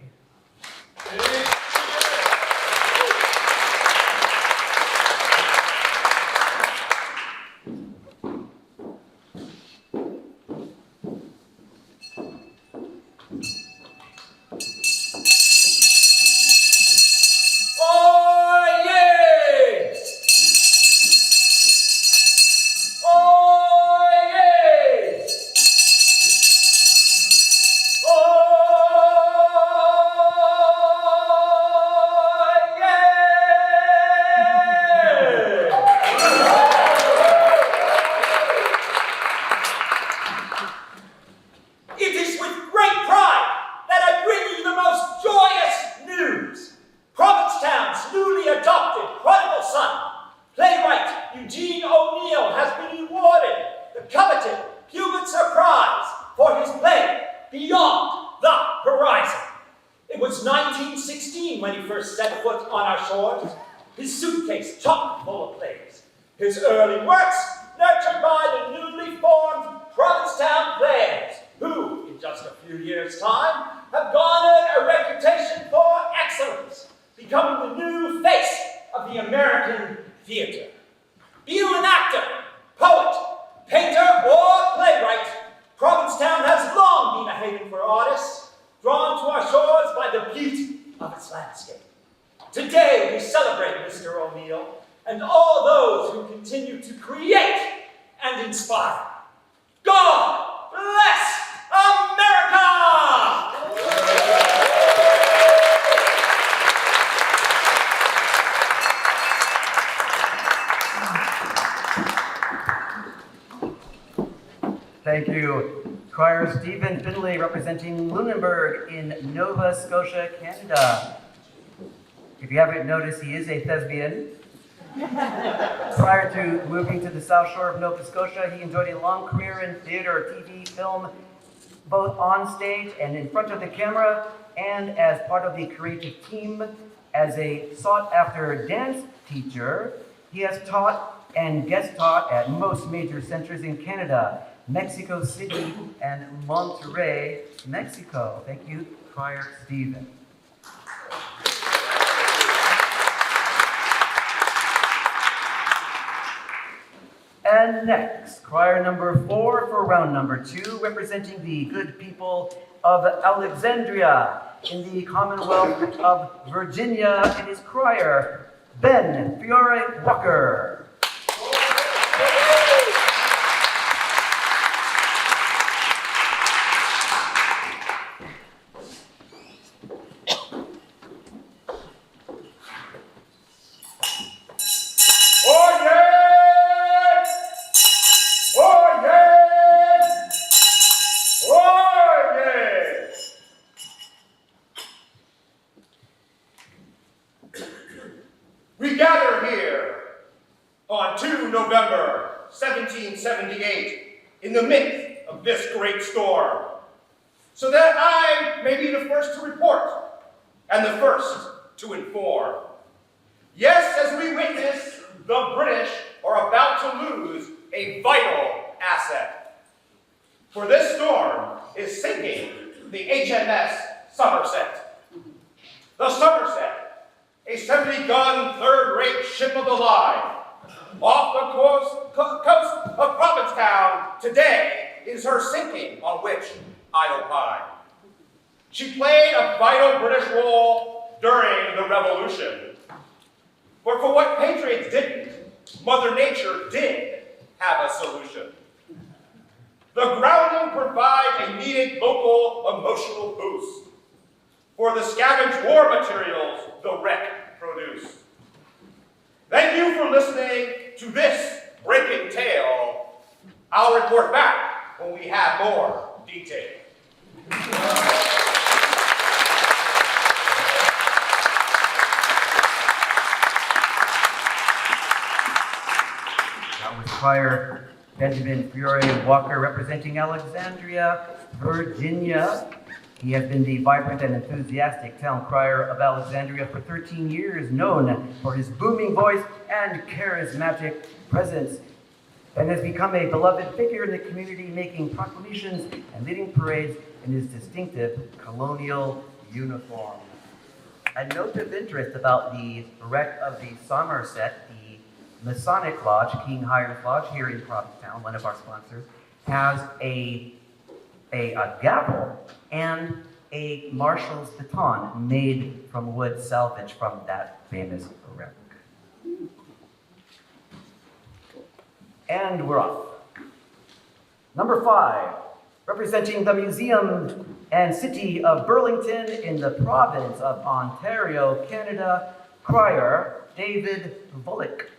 When he first set foot on our shores, his suitcase chock full of His early works nurtured by the newly formed Provincetown Criers, who, in just a few years' time, have garnered a reputation for excellence, becoming the new face of the American theater. Be you an actor, poet, painter, or playwright, Provincetown has long been a haven for artists, drawn to our shores by the beauty of its landscape. Today we celebrate Mr. O'Neill and all those who continue to create and inspire. God bless America! Thank you. Crier Stephen Finlay representing Lunenburg in Nova Scotia, Canada. If you haven't noticed, he is a thespian. Prior to moving to the South Shore of Nova Scotia, he enjoyed a long career in theater, TV, film, both on stage and in front of the camera, and as part of the creative team. As a sought-after dance teacher, he has taught and guest taught at most major centers in Canada, Mexico City, and Monterrey, Mexico. Thank you, Crier Stephen. And next, crier number 4 for round number 2, representing the good people of Alexandria in the Commonwealth of Virginia. It is crier Ben Fiore Walker. We gather here on 2 November 1778 in the midst of this great storm, so that I may be the first to report and the first to inform. Yes, as we witness, the British are about to lose a vital asset. For this storm is sinking the HMS Somerset. The Somerset, a 70-gun, third-rate ship of the line, off the coast of Provincetown, today is her sinking on which I opine. She played a vital British role during the Revolution. But for what patriots didn't, Mother Nature did have a solution. The grounding provides a needed local emotional boost for the scavenged war materials the wreck produced. Thank you for listening to this breaking tale. I'll report back when we have more detail. That was Crier Benjamin Fiore Walker representing Alexandria, Virginia. He has been the vibrant and enthusiastic town crier of Alexandria for 13 years, known for his booming voice and charismatic presence, and has become a beloved figure in the community, making proclamations and leading parades in his distinctive colonial uniform. A note of interest about the wreck of the Somerset, the Masonic Lodge, King Hyers Lodge here in Provincetown, one of our sponsors, has a gavel and a marshal's baton made from wood salvaged from that famous wreck. And we're off. Number 5, representing the Museum and City of Burlington in the province of Ontario, Canada, Crier David Bullock.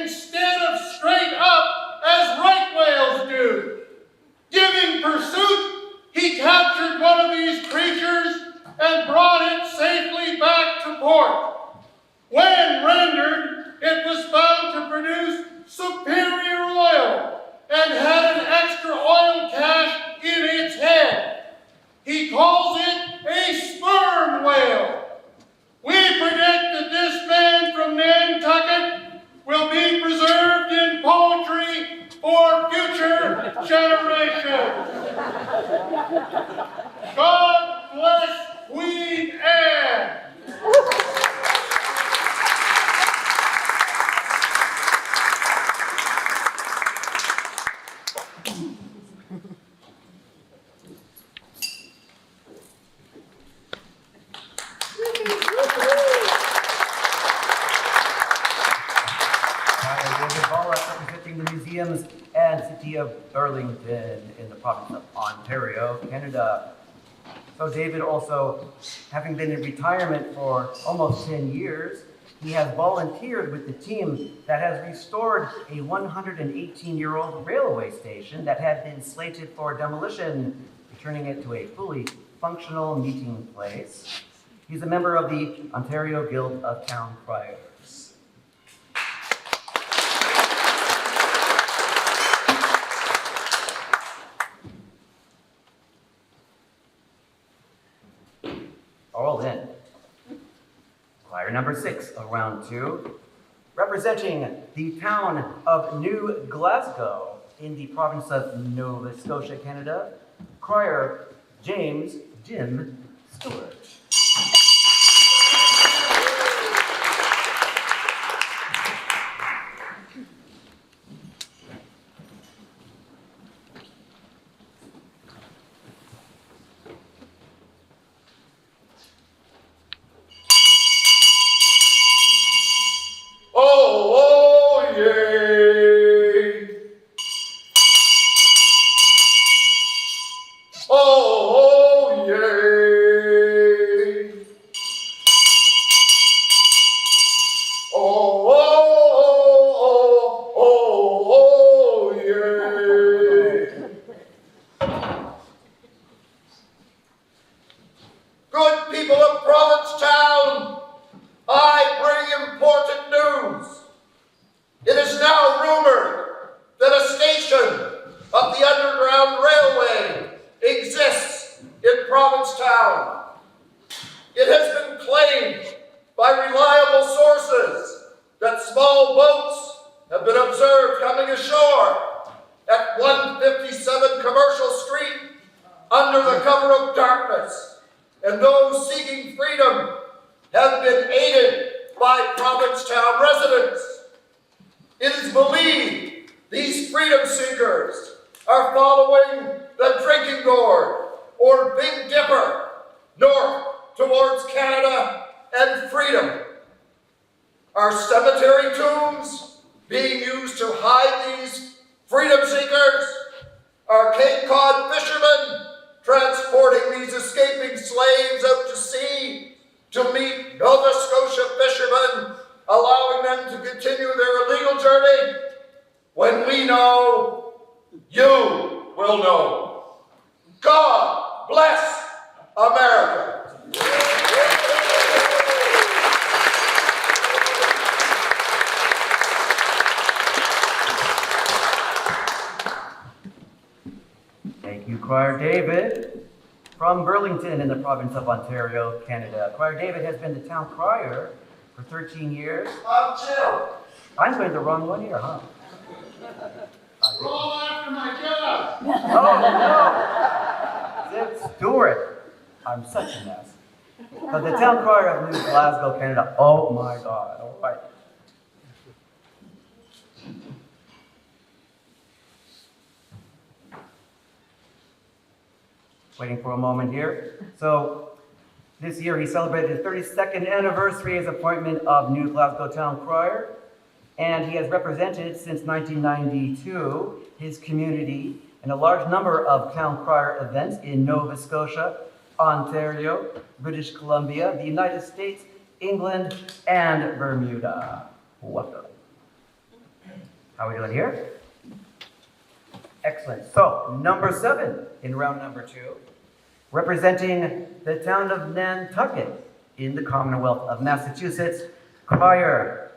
instead of straight up as right whales do. Giving pursuit, he captured one of these creatures and brought it safely back to port. When rendered, it was found to produce superior oil and had an extra oil cache in its head. He calls it a sperm whale. We predict that this man from Nantucket will be preserved in poetry for future generations. God bless Queen Anne. Representing the museums and city of Burlington in the province of Ontario, Canada. So David also, having been in retirement for almost 10 years, he has volunteered with the team that has restored a 118-year-old railway station that had been slated for demolition, returning it to a fully functional meeting place. He's a member of the Ontario Guild of Town Criers. All in. Choir number 6 of round 2, representing the town of New Glasgow in the province of Nova Scotia, Canada, Crier James Jim Stewart. Good people of Provincetown, I bring important news. It is now rumored that a station of the Underground Railway exists in Provincetown. It has been claimed by reliable sources that small boats have been observed coming ashore at 157 Commercial Street under the cover of darkness, and those seeking freedom have been aided by Provincetown residents. It is believed these freedom seekers are following the Drinking Gourd, or Big Dipper, north towards Canada and freedom. Are cemetery tombs being used to hide these freedom seekers? Are Cape Cod fishermen transporting these escaping slaves out to sea to meet Nova Scotia fishermen, allowing them to continue their illegal journey? When we know, you will know. God bless America. Thank you, Crier David. From Burlington in the province of Ontario, Canada. Crier David has been the town crier for 13 years. I'm going the wrong one here, huh? Roll after my job. Oh, no! Zip Stewart. I'm such a mess. But the town crier of New Glasgow, Canada. Oh my God. All right. Waiting for a moment here. So, this year he celebrated his 32nd anniversary as appointment of New Glasgow Town Crier, and he has represented since 1992 his community in a large number of town crier events in Nova Scotia, Ontario, British Columbia, the United States, England, and Bermuda. Welcome. How are we doing here? Excellent. So, number 7 in round number 2, representing the town of Nantucket in the Commonwealth of Massachusetts, Crier,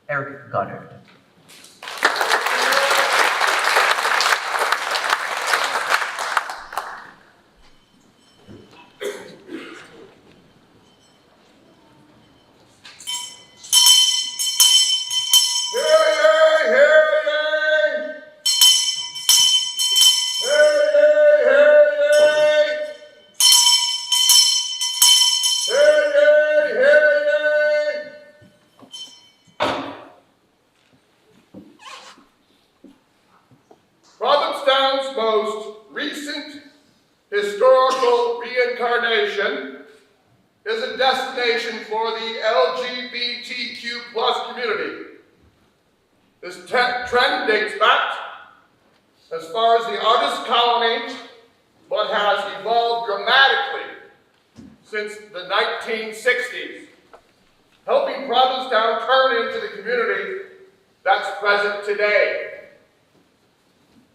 Eric Goddard. Provincetown's most recent historical reincarnation is a destination for the LGBTQ plus community. This trend dates back as far as the artist colony, but has evolved dramatically since the 1960s, helping Provincetown turn into the community that's present today.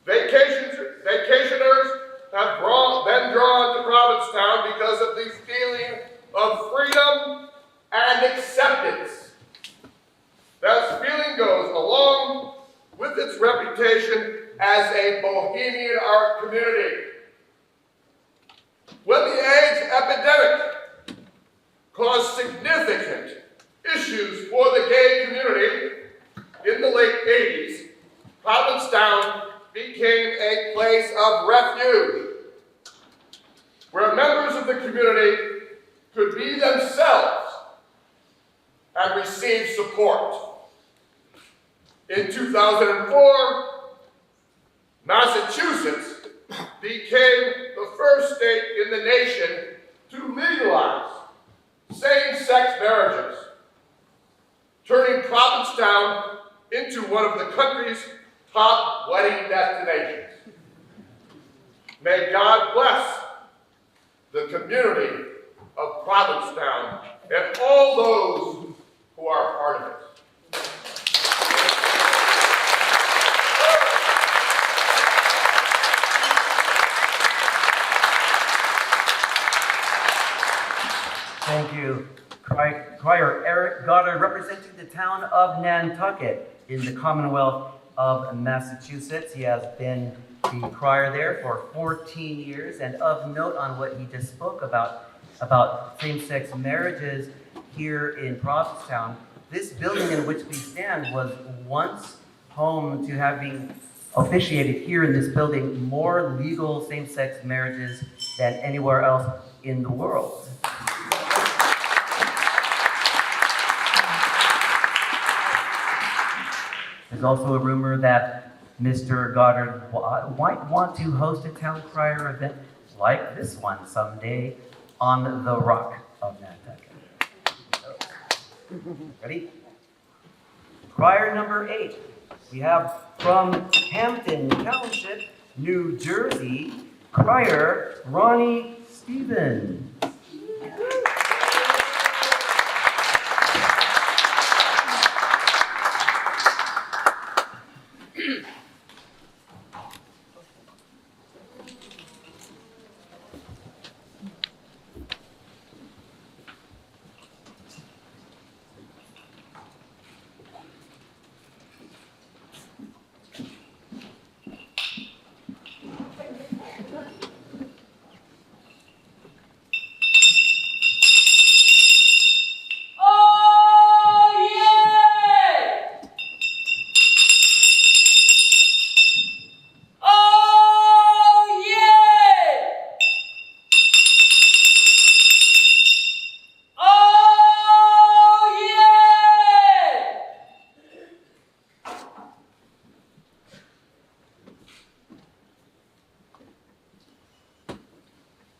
Vacationers have been drawn to Provincetown because of the feeling of freedom and acceptance. That feeling goes along with its reputation as a bohemian art community. When the AIDS epidemic caused significant issues for the gay community in the late 80s, Provincetown became a place of refuge, where members of the community could be themselves and receive support. In 2004, Massachusetts became the first state in the nation to legalize same-sex marriages, turning Provincetown into one of the country's top wedding destinations. May God bless the community of Provincetown and all those who are a part of it. Thank you. Crier Eric Goddard, representing the town of Nantucket in the Commonwealth of Massachusetts. He has been the crier there for 14 years, and of note on what he just spoke about same-sex marriages here in Provincetown, this building in which we stand was once home to having officiated here in this building more legal same-sex marriages than anywhere else in the world. There's also a rumor that Mr. Goddard might want to host a town crier event like this one someday on the Rock of Nantucket. Ready? Crier number 8. We have from Hampton Township, New Jersey, Crier Ronnie Stevens.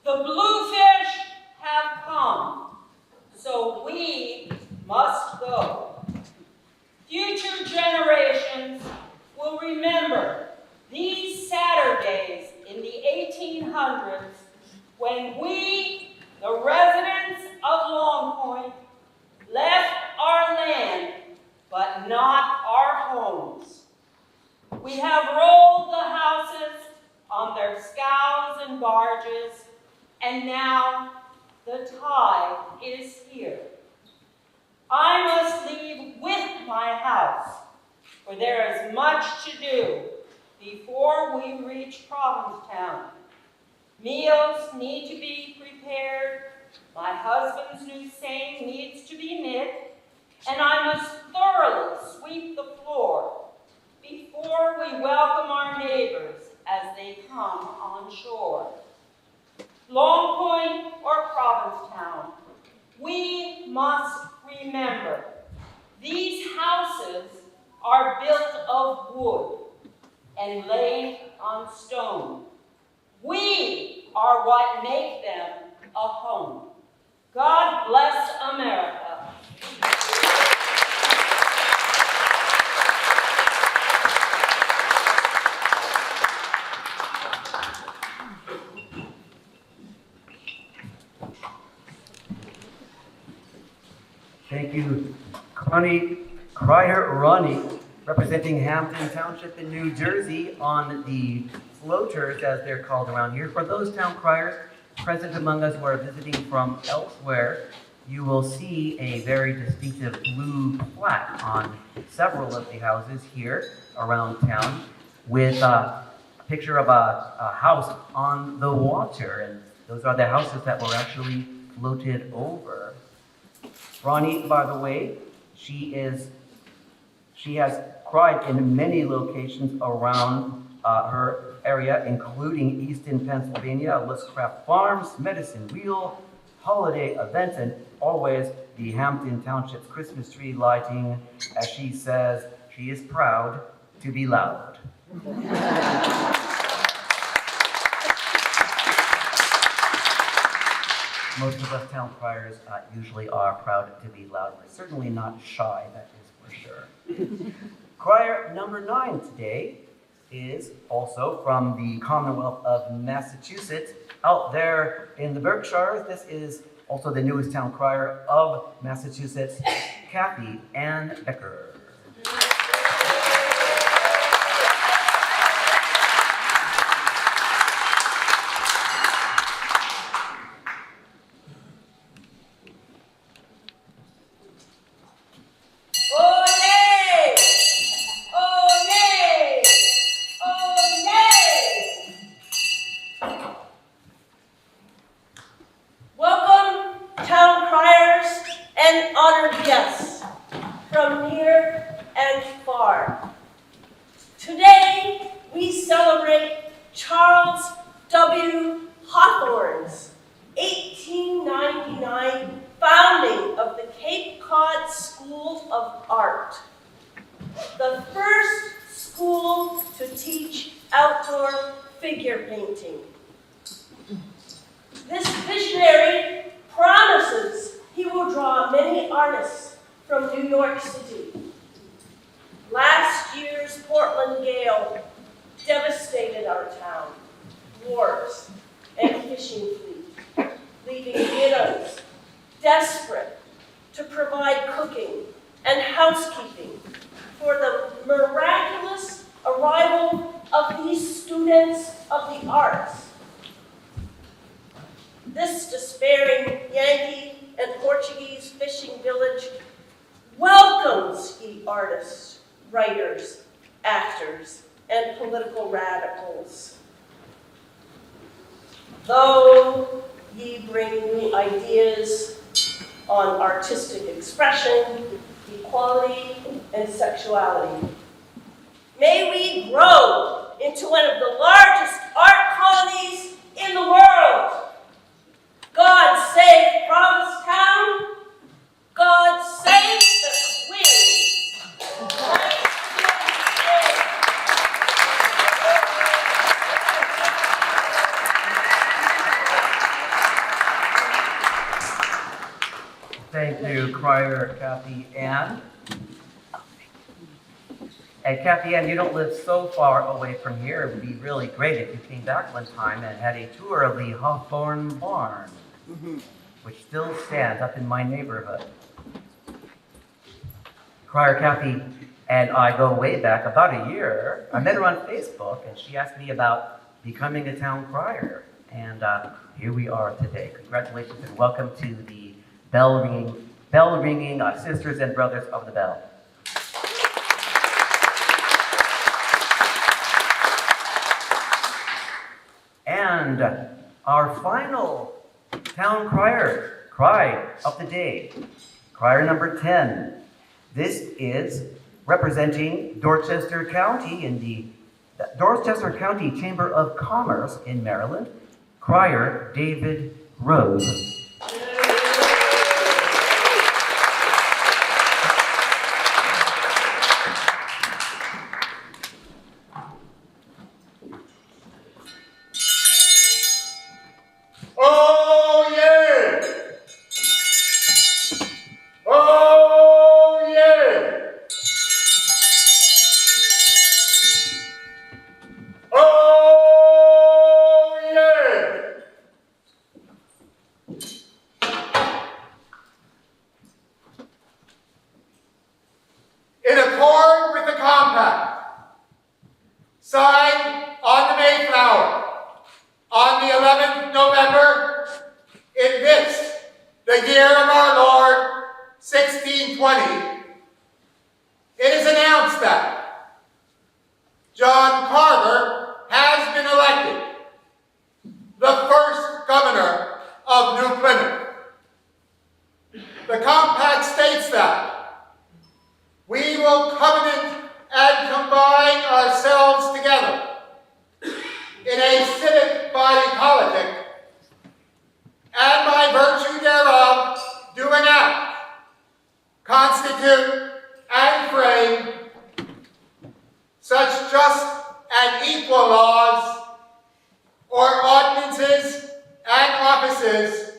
The bluefish have come, so we must go. Future generations will remember these Saturdays in the 1800s when we, the residents of Long Point, left our land, but not our homes. We have rolled the houses on their scows and barges, and now the tide is here. I must leave with my house, for there is much to do before we reach Provincetown. Meals need to be prepared, my husband's new seine needs to be knit, and I must thoroughly sweep the floor before we welcome our neighbors as they come on shore. Long Point or Provincetown, we must remember, these houses are built of wood and laid on stone. We are what make them a home. God bless America. Thank you, Crier Ronnie, representing Hampton Township in New Jersey on the floaters, as they're called around here. For those town criers present among us who are visiting from elsewhere, you will see a very distinctive blue plaque on several of the houses here around town with a picture of a house on the water, and those are the houses that were actually floated over. Ronnie, by the way, she has cried in many locations around her area, including Easton, Pennsylvania, Listcraft Farms, Medicine Wheel, holiday events, and always the Hampton Township's Christmas tree lighting. As she says, she is proud to be loud. Most of us town criers usually are proud to be loud. We're certainly not shy, that is for sure. Crier number 9 today is also from the Commonwealth of Massachusetts, out there in the Berkshires. This is also the newest town crier of Massachusetts, Kathy Ann Becker. This despairing Yankee and Portuguese fishing village welcomes ye artists, writers, actors, and political radicals. Though ye bring new ideas on artistic expression, equality, and sexuality, may we grow into one of the largest art colonies in the world. God save Provincetown. God save the Queen. Thank you, Crier Kathy Ann. And Kathy Ann, you don't live so far away from here. It would be really great if you came back one time and had a tour of the Hawthorne Barn, which still stands up in my neighborhood. Crier Kathy And I go way back, about a year. I met her on Facebook, and she asked me about becoming a town crier. And here we are today. Congratulations and welcome to the bell ringing Sisters and Brothers of the Bell. And our final town cry of the day, crier number 10. This is representing Dorchester County in the Dorchester County Chamber of Commerce in Maryland, crier David Rose. Oyez! Oyez! Oyez! In accord with the compact signed on the Mayflower on the 11th November, in this, the year of our Lord, 1620, it is announced that John Carver has been elected the first governor of New Plymouth. The compact states that we will covenant and combine ourselves together in a civic body politic, and by virtue thereof do enact, constitute, and frame such just and equal laws or ordinances and offices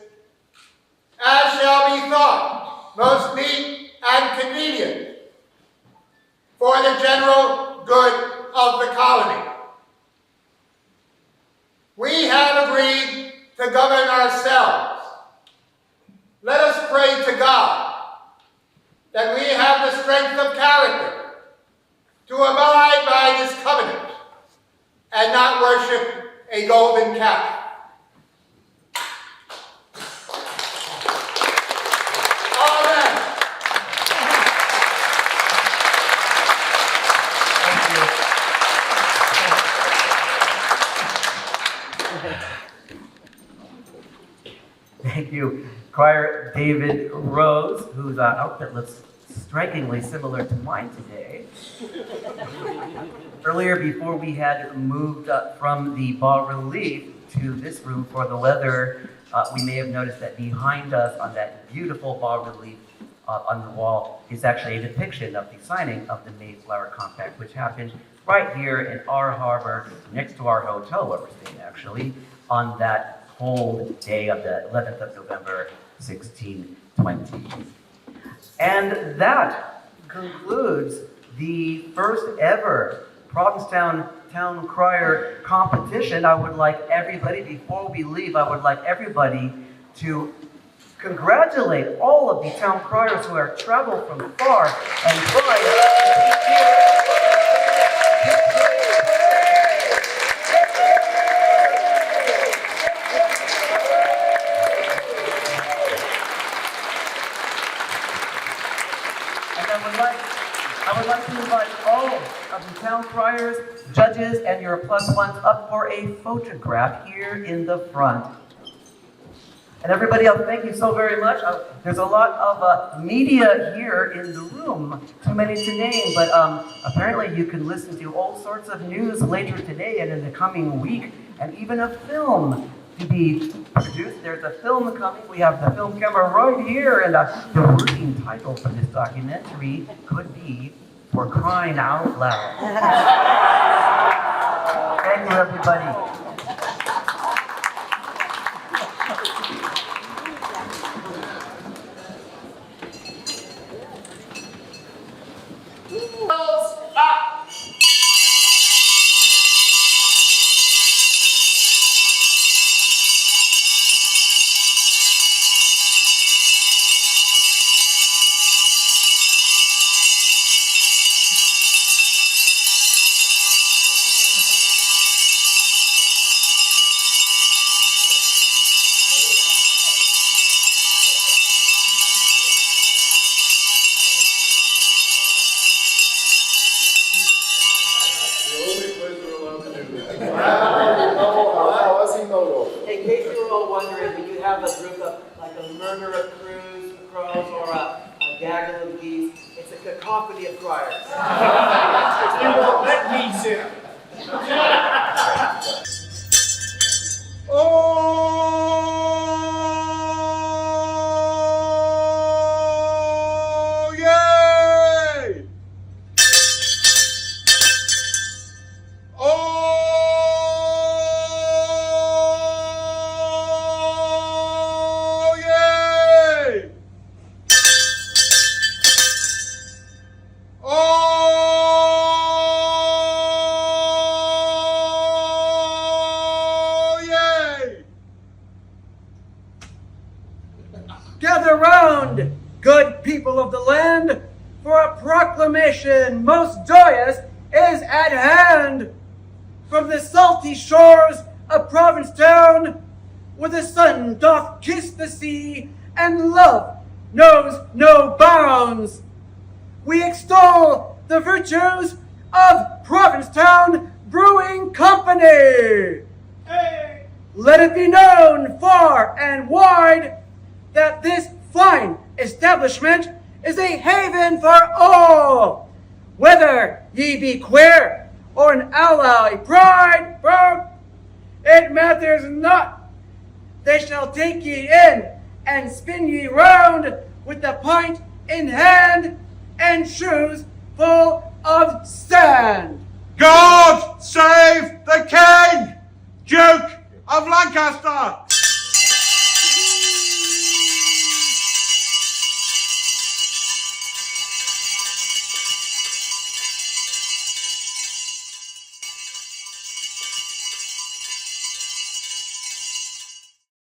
as shall be thought most meet and convenient for the general good of the colony. We have agreed to govern ourselves. Let us pray to God that we have the strength of character to abide by this covenant and not worship a golden calf. Amen. Thank you, Crier David Rose, whose outfit looks strikingly similar to mine today. Earlier, before we had moved up from the bas-relief to this room for the leather, we may have noticed that behind us on that beautiful bas-relief on the wall is actually a depiction of the signing of the Mayflower Compact, which happened right here in our harbor, next to our hotel where we're staying actually, on that cold day of the 11th of November, 1620. And that concludes the first ever Provincetown Town Crier competition. I would like everybody, before we leave, I would like everybody to congratulate all of the town criers who have traveled from far and wide. I would like to invite all of the town criers, judges, and your plus ones up for a photograph here in the front. And everybody else, thank you so very much. There's a lot of media here in the room, too many to name, but apparently you can listen to all sorts of news later today and in the coming week, and even a film to be produced. There's a film coming. We have the film camera right here, and the working title for this documentary could be For Crying Out Loud. Thank you, everybody. have a group of, like a murmur of crows or a gaggle of geese. It's a cacophony of criers. You won't let me sit. Oyez! Oyez! Oyez! Gather round, good people of the land, for a proclamation most joyous is at hand. From the salty shores of Provincetown, where the sun doth kiss the sea, and love knows no bounds, we extol the virtues of Provincetown Brewing Company. Hey. Let it be known far and wide that this fine establishment is a haven for all, whether ye be queer or an ally pride, it matters not. They shall take ye in and spin ye round with the pint in hand and shoes full of sand. God save the King, Duke of Lancaster!